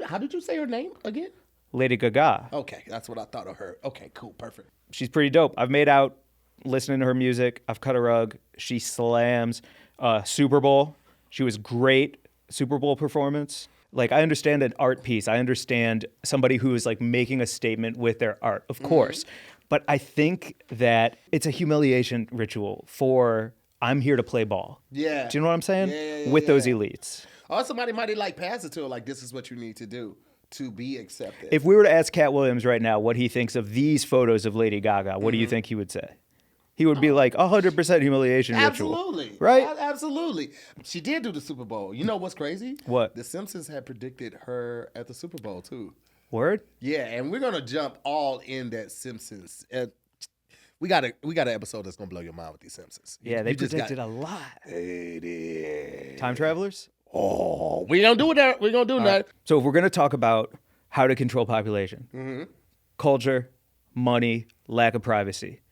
how did you say her name again? Lady Gaga. Okay, that's what I thought of her. Okay, cool, perfect. She's pretty dope. I've made out listening to her music. I've cut a rug. She slams. Super Bowl. She was great. Super Bowl performance. Like, I understand an art piece. I understand somebody who is like making a statement with their art, of course. But I think that it's a humiliation ritual for I'm here to play ball. Yeah. Do you know what I'm saying? With those elites. Or somebody might like pass it to her, like, this is what you need to do to be accepted. If we were to ask Cat Williams right now what he thinks of these photos of Lady Gaga, what do you think he would say? He would be like 100% humiliation ritual. Absolutely. Right? Absolutely. She did do the Super Bowl. You know what's crazy? What? The Simpsons had predicted her at the Super Bowl, too. Word? Yeah, and we're going to jump all in that Simpsons. We got an episode that's going to blow your mind with these Simpsons. Yeah, they predicted a lot. They did. Time travelers? Oh, we don't do that. We're going to do that. Right. So if we're going to talk about how to control population, culture, money, lack of privacy,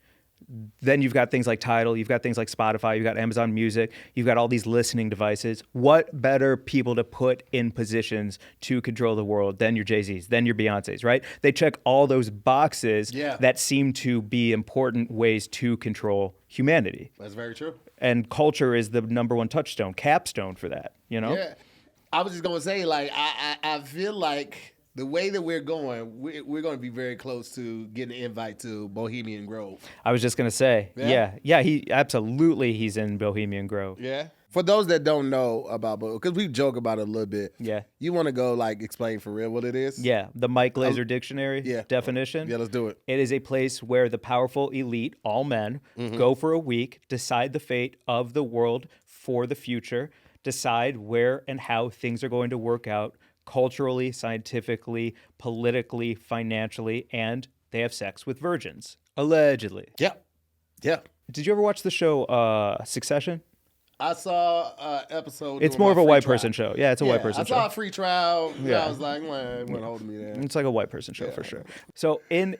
then you've got things like Tidal, you've got things like Spotify, you've got Amazon Music, you've got all these listening devices. What better people to put in positions to control the world than your Jay-Z's, than your Beyonce's, right? They check all those boxes that seem to be important ways to control humanity. That's very true. And culture is the number one touchstone, capstone for that, you know? Yeah. I was just going to say, like, I feel like the way that we're going, we're going to be very close to getting an invite to Bohemian Grove. I was just gonna say, yeah, he's in Bohemian Grove. Yeah. For those that don't know about, because we joke about it a little bit. Yeah. You want to go like explain for real what it is? Yeah, the Mike Glazer dictionary definition. Yeah, let's do it. It is a place where the powerful elite, all men, go for a week, decide the fate of the world for the future, decide where and how things are going to work out culturally, scientifically, politically, financially, and they have sex with virgins, allegedly. Yeah. Yeah. Did you ever watch the show Succession? I saw episode. It's more of a white person show. Yeah, it's a white person show. I saw a free trial. Yeah, I was like, well, it wasn't holding me there. It's like a white person show for sure. So in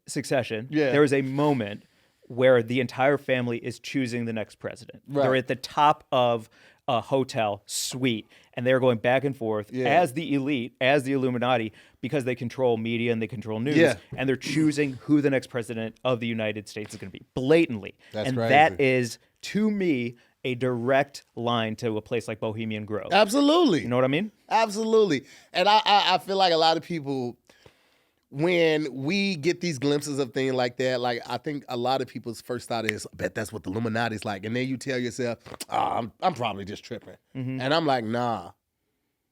Succession, Yeah. there is a moment where the entire family is choosing the next president. Right. They're at the top of a hotel suite, and they're going back and forth as the elite, as the Illuminati, because they control media and they control news, and they're choosing who the next president of the United States is going to be, blatantly. That's crazy. That is, to me, a direct line to a place like Bohemian Grove. Absolutely. You know what I mean? Absolutely. And I feel like a lot of people, when we get these glimpses of things like that, like I think a lot of people's first thought is, I bet that's what the Illuminati's like. And then you tell yourself, I'm probably just tripping. And I'm like, nah.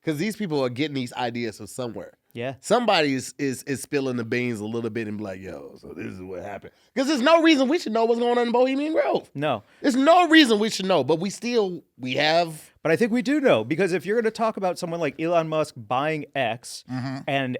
Because these people are getting these ideas from somewhere. Yeah. Somebody is spilling the beans a little bit and be like, yo, so this is what happened. Because there's no reason we should know what's going on in Bohemian Grove. No. There's no reason we should know, but we have. But I think we do know, because if you're going to talk about someone like Elon Musk buying X and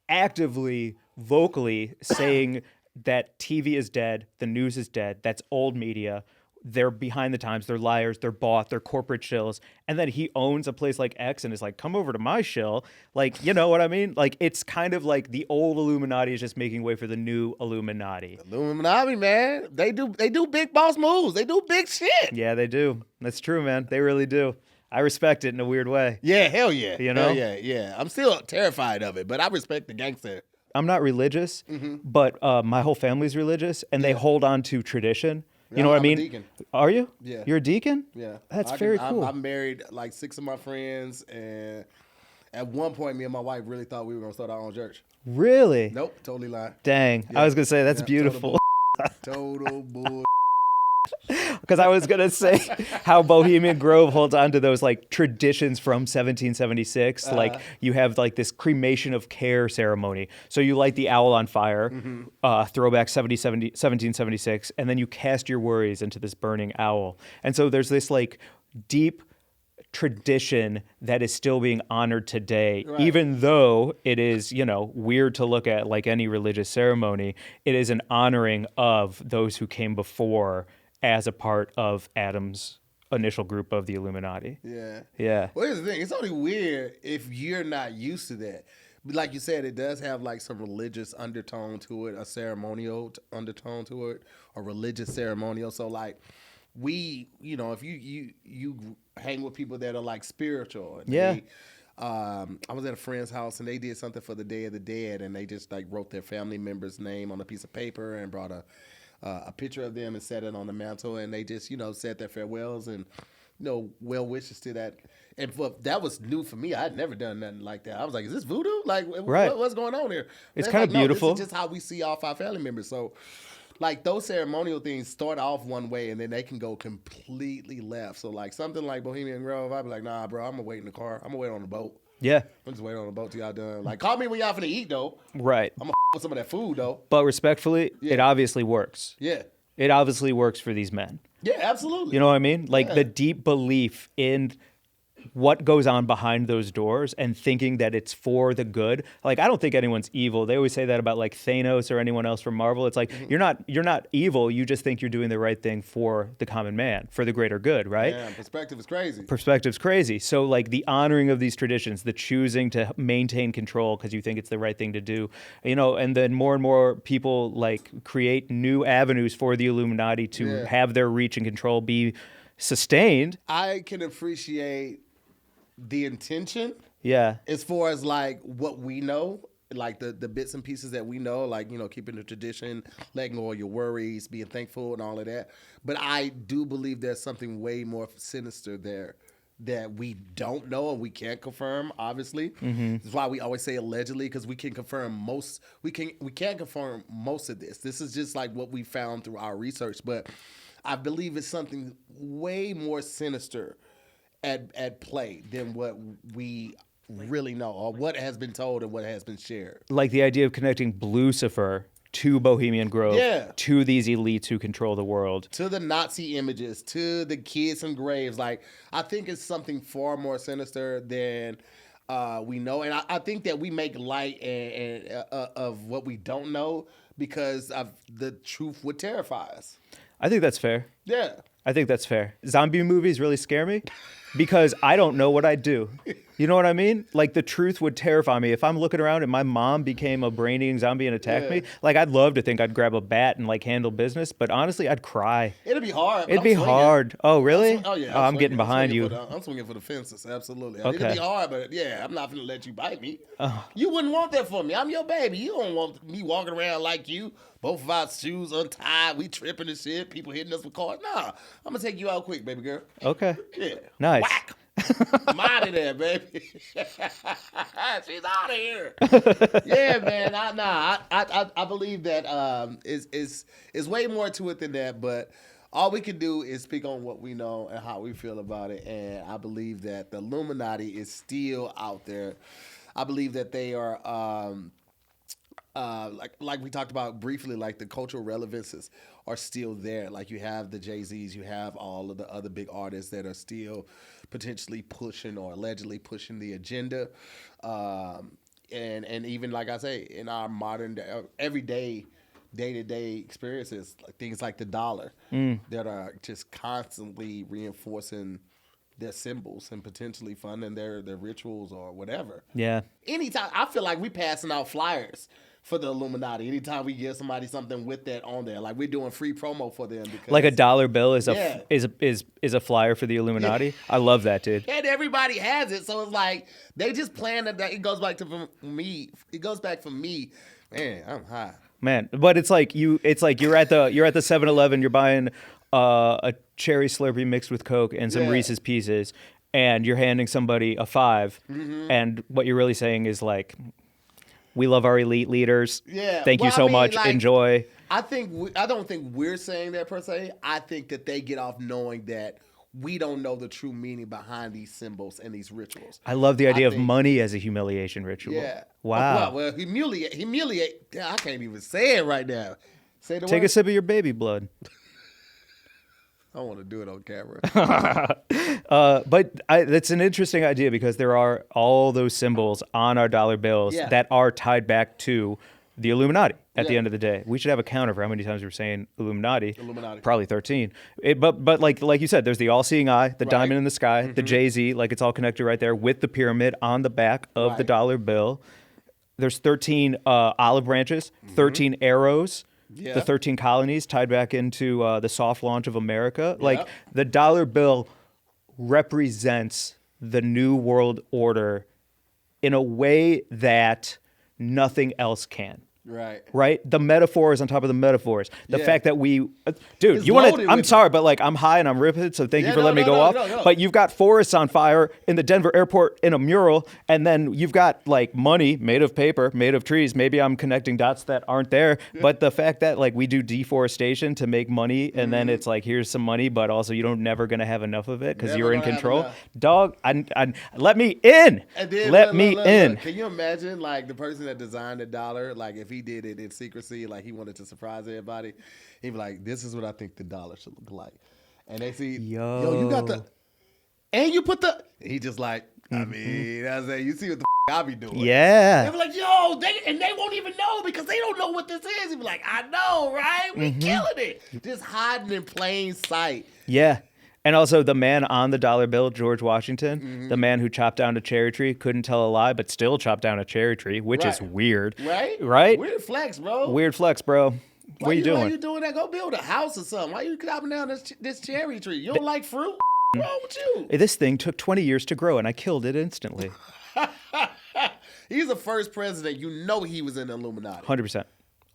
actively, vocally saying that TV is dead, the news is dead, that's old media, they're behind the times, they're liars, they're bought, they're corporate shills, and then he owns a place like X and is like, come over to my shill. Like, you know what I mean? Like, it's kind of like the old Illuminati is just making way for the new Illuminati. Illuminati, man. They do big boss moves. They do big shit. Yeah, they do. That's true, man. They really do. I respect it in a weird way. Yeah, hell yeah. You know? Hell yeah. I'm still terrified of it, but I respect the gangster. I'm not religious, but my whole family's religious, and they hold on to tradition. You know what I mean? I'm a deacon. Are you? Yeah. You're a deacon? Yeah. That's very cool. I married like 6 of my friends, and at one point, me and my wife really thought we were going to start our own church. Really? Nope, totally lying. Dang. Yeah. I was going to say, that's beautiful. Total bull. Because I was going to say how Bohemian Grove holds on to those like traditions from 1776. Like you have like this cremation of care ceremony. So you light the owl on fire, throwback 1776, and then you cast your worries into this burning owl. And so there's this like deep tradition that is still being honored today, even though it is, you know, weird to look at like any religious ceremony. It is an honoring of those who came before as a part of Adam's initial group of the Illuminati. Yeah. Yeah. Well, here's the thing. It's only weird if you're not used to that. But like you said, it does have like some religious undertone to it, a ceremonial undertone to it, a religious ceremonial. So like we, you know, if you hang with people that are like spiritual. And they, I was at a friend's house and they did something for the Day of the Dead, and they just like wrote their family member's name on a piece of paper and brought a picture of them and set it on the mantle, and they just, you know, said their farewells and, you know, well wishes to that. And that was new for me. I had never done nothing like that. I was like, is this voodoo? Like, what's going on here? It's kind of beautiful. This is just how we see off our family members. So, like, those ceremonial things start off one way and then they can go completely left. So, like, something like Bohemian Grove, I'd be like, nah, bro, I'm going to wait in the car. I'm going to wait on the boat. Yeah. I'm just waiting on the boat till y'all done. Like, call me when y'all finna eat, though. Right. I'm going to with some of that food, though. But respectfully, it obviously works. Yeah. It obviously works for these men. Yeah, absolutely. You know what I mean? Like the deep belief in what goes on behind those doors and thinking that it's for the good. Like, I don't think anyone's evil. They always say that about like Thanos or anyone else from Marvel. It's like, you're not evil. You just think you're doing the right thing for the common man, for the greater good, right? Yeah, perspective is crazy. Perspective's crazy. So like the honoring of these traditions, the choosing to maintain control because you think it's the right thing to do, you know, and then more and more people like create new avenues for the Illuminati to have their reach and control be sustained. I can appreciate the intention. Yeah. As far as like what we know, like the bits and pieces that we know, like, you know, keeping the tradition, letting go of your worries, being thankful and all of that. But I do believe there's something way more sinister there that we don't know and we can't confirm, obviously. That's why we always say allegedly, because we can confirm most. We can't confirm most of this. This is just like what we found through our research, but I believe it's something way more sinister at play than what we really know, or what has been told and what has been shared. Like the idea of connecting Blucifer to Bohemian Grove, to these elites who control the world, to the Nazi images, to the kids in graves. Like, I think it's something far more sinister than we know, and I think that we make light of what we don't know because of the truth would terrify us. I think that's fair. Yeah. I think that's fair. Zombie movies really scare me because I don't know what I'd do. You know what I mean? Like, the truth would terrify me. If I'm looking around and my mom became a brain-eating zombie and attacked me, like, I'd love to think I'd grab a bat and, like, handle business, but honestly, I'd cry. It'd be hard. It'd be hard. Oh, really? I'm getting behind you. I'm swinging for the fences, absolutely. Okay. It'd be hard, but yeah, I'm not going to let you bite me. You wouldn't want that for me. I'm your baby. You don't want me walking around like you, both of our shoes untied, we tripping and shit, people hitting us with cars. Nah, I'm going to take you out quick, baby girl. Okay. Yeah. Nice. Whack. I'm out of there, baby. She's out of here. Yeah, man. I believe that is way more to it than that. But all we can do is speak on what we know and how we feel about it. And I believe that the Illuminati is still out there. I believe that they are like we talked about briefly, like the cultural relevances are still there. Like, you have the Jay-Z's, you have all of the other big artists that are still potentially pushing or allegedly pushing the agenda. And even, like I say, in our modern everyday day-to-day experiences, like things like the dollar that are just constantly reinforcing their symbols and potentially funding their rituals or whatever. Yeah. Anytime, I feel like we passing out flyers for the Illuminati. Anytime we give somebody something with that on there, like we're doing free promo for them. Because, like, a dollar bill is a flyer for the Illuminati. Yeah. I love that, dude. And everybody has it, so it's like they just plan that. It goes back to me. It goes back for me. Man, I'm high. Man, but it's like you're at the 7-Eleven, you're buying a cherry Slurpee mixed with Coke and some Reese's Pieces, and you're handing somebody a $5, and what you're really saying is, like, we love our elite leaders. Yeah. Thank you so much. Like, enjoy. I don't think we're saying that per se. I think that they get off knowing that we don't know the true meaning behind these symbols and these rituals. I love the idea of money as a humiliation ritual. Yeah. Wow. Well, humiliate. I can't even say it right now. Say the word. Take a sip of your baby blood. I want to do it on camera. But that's an interesting idea because there are all those symbols on our dollar bills that are tied back to the Illuminati at the end of the day. We should have a counter for how many times we're saying Illuminati. Probably 13. But like you said, there's the all-seeing eye, the diamond in the sky, the Jay-Z, like, it's all connected right there with the pyramid on the back of the dollar bill. There's 13 olive branches, 13 arrows. Yeah. The 13 colonies tied back into the soft launch of America. Yeah. Like, the dollar bill represents the new world order in a way that nothing else can. Right? The metaphors on top of the metaphors. The fact that we... dude, it's you want to... I'm sorry, but, like, I'm high and I'm ripped, so thank you for letting me go off. No. But you've got forests on fire in the Denver airport in a mural, and then you've got, like, money made of paper, made of trees. Maybe I'm connecting dots that aren't there, but the fact that, like, we do deforestation to make money, and then it's like, here's some money, but also you're never going to have enough of it because you're in control. Dog, let me in! Let me in! Can you imagine, like, the person that designed the dollar, like, if he did it in secrecy, like he wanted to surprise everybody, he'd be like, this is what I think the dollar should look like. And they see, yo, you got the, and you put the, he just like, I mean, I say, you see what the I be doing. Yeah. They be like, yo, they won't even know because they don't know what this is. He'd be like, I know, right? We killing it. Just hiding in plain sight. Yeah. And also the man on the dollar bill, George Washington, the man who chopped down a cherry tree, couldn't tell a lie, but still chopped down a cherry tree, which is weird. Right? Weird flex, bro. Weird flex, bro. What are you doing? Why you doing that? Go build a house or something. Why you chopping down this cherry tree? You don't like fruit? What's wrong with you? This thing took 20 years to grow, and I killed it instantly. He's the first president. You know he was in the Illuminati. 100%.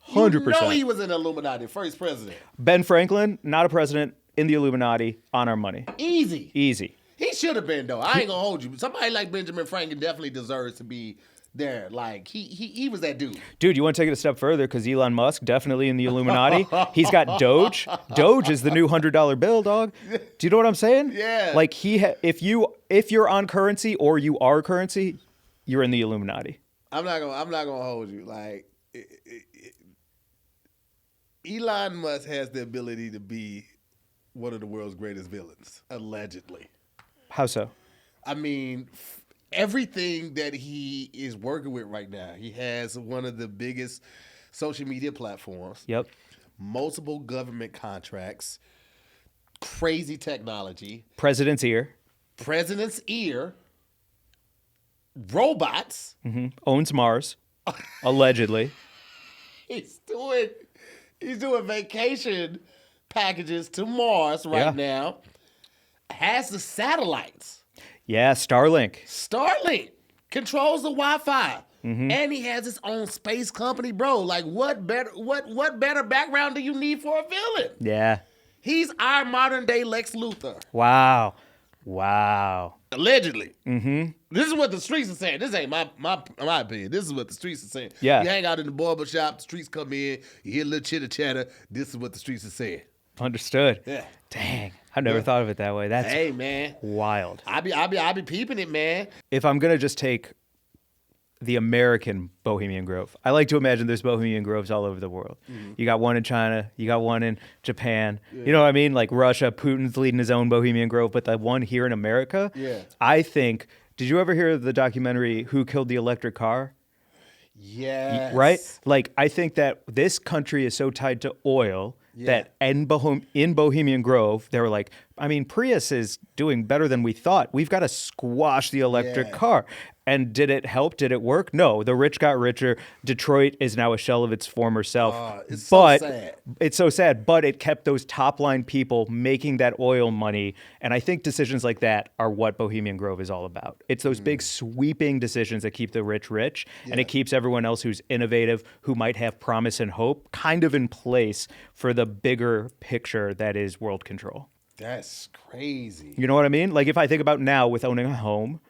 100%. You know he was in the Illuminati, first president. Ben Franklin, not a president, in the Illuminati, on our money. Easy. He should have been though. I ain't gonna hold you. Somebody like Benjamin Franklin definitely deserves to be there. Like he was that dude. Dude, you want to take it a step further because Elon Musk definitely in the Illuminati. He's got Doge. Doge is the new $100 bill, dog. Do you know what I'm saying? Yeah. Like if you're on currency or you are currency, you're in the Illuminati. I'm not gonna hold you. Like Elon Musk has the ability to be one of the world's greatest villains, allegedly. How so? I mean, everything that he is working with right now, he has one of the biggest social media platforms. Yep. Multiple government contracts, crazy technology, President's ear. Robots. Owns Mars, allegedly. He's doing vacation packages to Mars right now. Has the satellites. Yeah, Starlink. Starlink controls the Wi-Fi. And he has his own space company, bro. Like what better background do you need for a villain? Yeah. He's our modern day Lex Luthor. Wow. Allegedly. This is what the streets are saying. This ain't my opinion. This is what the streets are saying. Yeah. You hang out in the barber shop, the streets come in, you hear a little chitter chatter. This is what the streets are saying. Understood. Yeah. Dang. I never thought of it that way. That's Hey man. wild. I be peeping it, man. If I'm going to just take the American Bohemian Grove, I like to imagine there's Bohemian Groves all over the world. You got one in China, you got one in Japan. You know what I mean? Like Russia, Putin's leading his own Bohemian Grove, but the one here in America, I think, did you ever hear of the documentary Who Killed the Electric Car? Yes. Right? Like, I think that this country is so tied to oil that in Bohemian Grove, they were like, I mean, Prius is doing better than we thought. We've got to squash the electric car. And did it help? Did it work? No. The rich got richer. Detroit is now a shell of its former self. It's so sad. It's so sad, but it kept those top line people making that oil money. And I think decisions like that are what Bohemian Grove is all about. It's those big sweeping decisions that keep the rich rich, and it keeps everyone else who's innovative, who might have promise and hope, kind of in place for the bigger picture that is world control. That's crazy. You know what I mean? Like if I think about now with owning a home,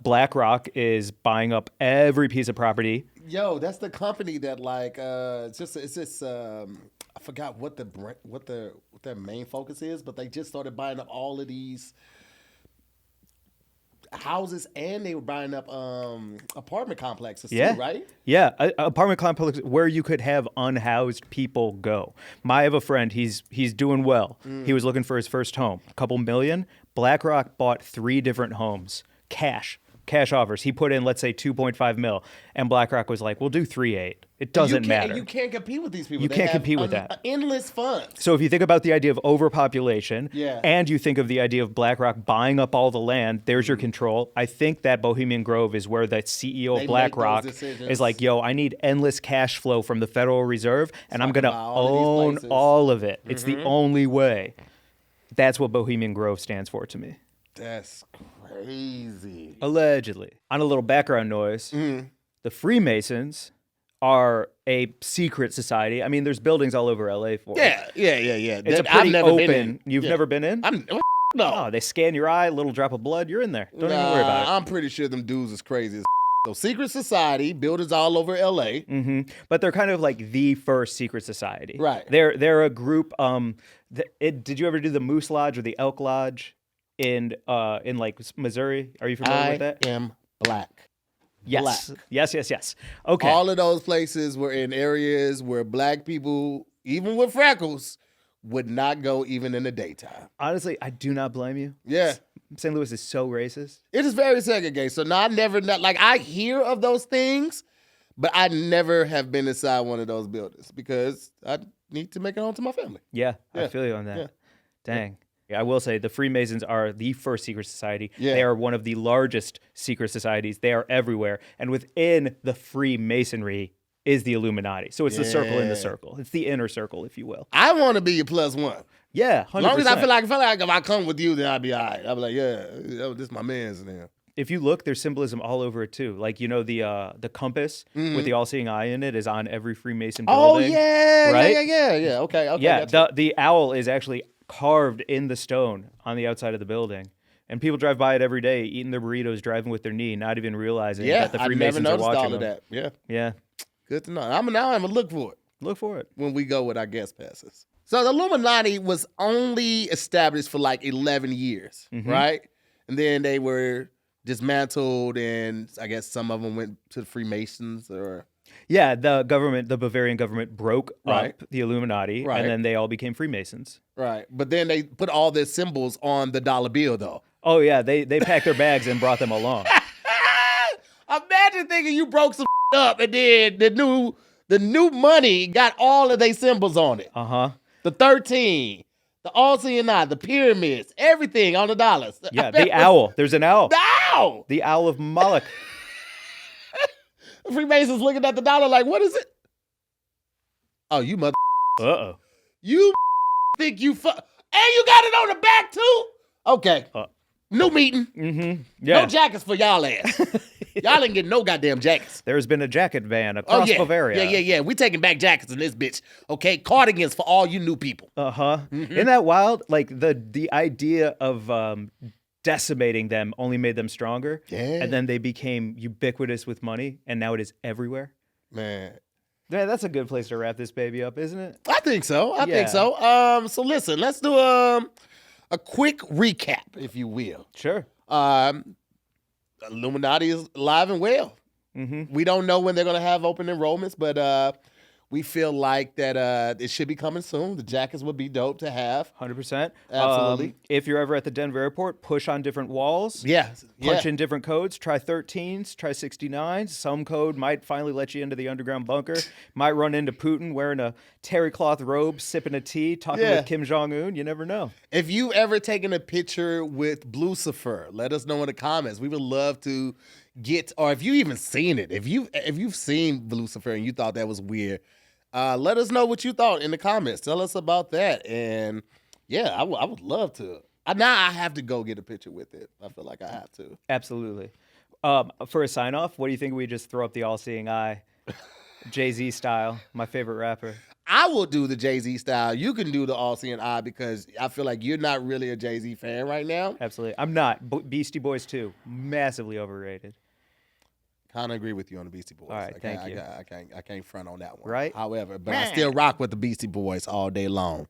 BlackRock is buying up every piece of property. Yo, that's the company that like it's just I forgot what their main focus is, but they just started buying up all of these houses, and they were buying up apartment complexes too, right? Yeah, apartment complexes where you could have unhoused people go. I have a friend, he's doing well. He was looking for his first home, a couple million. BlackRock bought 3 different homes, cash offers. He put in, let's say, 2.5 mil, and BlackRock was like, we'll do 3.8. It doesn't matter. You can't compete with these people. You can't compete with that. Endless funds. So if you think about the idea of overpopulation, Yeah. and you think of the idea of BlackRock buying up all the land, there's your control. I think that Bohemian Grove is where the CEO They of BlackRock make those decisions. is like, yo, I need endless cash flow from the Federal Reserve, and I'm going to about all of these own places. all of it. It's the only way. That's what Bohemian Grove stands for to me. That's crazy. Allegedly. On a little background noise, the Freemasons are a secret society. I mean, there's buildings all over LA for it. Yeah. It's a I've pretty never open. been in. You've never been in? No. Oh, they scan your eye, little drop of blood, you're in there. Don't even worry about it. I'm pretty sure them dudes is crazy as So secret society, buildings all over LA. But they're kind of like the first secret society. Right. They're a group. Did you ever do the Moose Lodge or the Elk Lodge in like Missouri? Are you familiar with that? I am black. Yes. Black. Yes. Okay. All of those places were in areas where black people, even with freckles, would not go even in the daytime. Honestly, I do not blame you. Yeah. St. Louis is so racist. It is very segregated. So now I hear of those things, but I never have been inside one of those buildings because I need to make it home to my family. Yeah, I feel you on that. Yeah. Dang. Yeah, I will say the Freemasons are the first secret society. Yeah. They are one of the largest secret societies. They are everywhere. And within the Freemasonry is the Illuminati. So it's the circle in the circle. It's the inner circle, if you will. I want to be a plus one. Yeah, 100%. As long as I feel like if I come with you, then I'll be all right. I'll be like, yeah, this my man's now. If you look, there's symbolism all over it too. Like, you know, the compass with the all-seeing eye in it is on every Freemason building. Oh, yeah. Right? Yeah. Okay. Yeah, gotcha. the owl is actually carved in the stone on the outside of the building. And people drive by it every day, eating their burritos, driving with their knee, not even realizing that the I never Freemasons are noticed watching all of them. that. Yeah, Yeah, good to know. I'm gonna look for it look for it. when we go with our guest passes. So the Illuminati was only established for like 11 years, right? And then they were dismantled, and I guess some of them went to the Freemasons or... Yeah, the Bavarian government broke Right. up the Illuminati, Right. and then they all became Freemasons. Right. But then they put all their symbols on the dollar bill, though. Oh yeah, they packed their bags and brought them along. Imagine thinking you broke some up and then the new money got all of their symbols on it. Uh-huh. The 13, the All-Seeing-Eye, the pyramids, everything on the dollars. Yeah, the owl. There's an owl. The owl! The owl of Moloch. Freemasons looking at the dollar like, what is it? Oh, you mother... Uh-oh. You think you... And you got it on the back, too? Okay. New meeting. Mm-hmm. Yeah. No jackets for y'all ass. Y'all ain't getting no goddamn jackets. There's been a jacket ban across Bavaria. Yeah. We taking back jackets in this bitch. Okay, cardigans for all you new people. Uh-huh. Isn't that wild? Like the idea of decimating them only made them stronger. Yeah. And then they became ubiquitous with money, and now it is everywhere. Man. Yeah, that's a good place to wrap this baby up, isn't it? I think so. I think Yeah. so. So listen, let's do a quick recap, if you will. Sure. Illuminati is alive and well. We don't know when they're going to have open enrollments, but we feel like that it should be coming soon. The jackets would be dope to have. 100%. Absolutely. If you're ever at the Denver airport, push on different walls. Yeah. Punch in different codes. Try 13s, try 69s. Some code might finally let you into the underground bunker. Might run into Putin wearing a terry cloth robe, sipping a tea, talking with Kim Jong-un. You never know. If you ever taken a picture with Blucifer, let us know in the comments. We would love to get, or if you even seen it, if you've seen Blucifer and you thought that was weird, let us know what you thought in the comments. Tell us about that. And yeah, I would love to. Now I have to go get a picture with it. I feel like I have to. Absolutely. For a sign off, what do you think we just throw up the all-seeing eye, Jay-Z style, my favorite rapper? I will do the Jay-Z style. You can do the All-Seeing Eye because I feel like you're not really a Jay-Z fan right now. Absolutely. I'm not. Beastie Boys too. Massively overrated. Kind of agree with you on the Beastie Boys. All right, thank you. I can't front on that one. Right? However, but I still rock with the Beastie Boys all day long.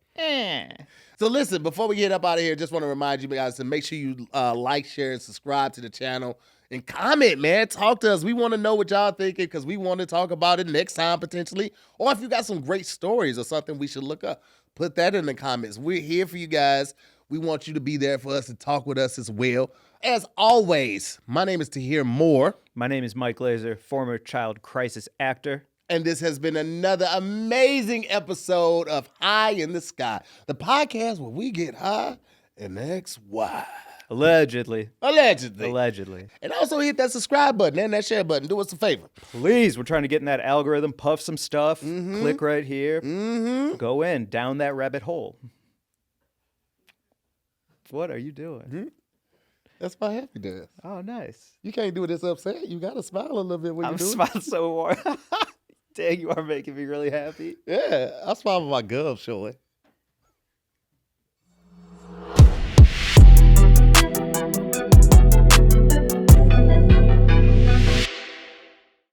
So listen, before we get up out of here, just want to remind you guys to make sure you like, share, and subscribe to the channel. And comment, man. Talk to us. We want to know what y'all thinking because we want to talk about it next time potentially. Or if you got some great stories or something we should look up, put that in the comments. We're here for you guys. We want you to be there for us and talk with us as well. As always, my name is Tahir Moore. My name is Mike Glazer, former child crisis actor. And this has been another amazing episode of High in the Sky, the podcast where we get high and XY. Allegedly. And also hit that subscribe button and that share button. Do us a favor. Please, we're trying to get in that algorithm, puff some stuff, click right here, go in, down that rabbit hole. What are you doing? That's my happy dance. Oh, nice. You can't do this upset. You got to smile a little bit when you do it. I'm smiling so hard. Dang, you are making me really happy. Yeah, I smile with my gums showing.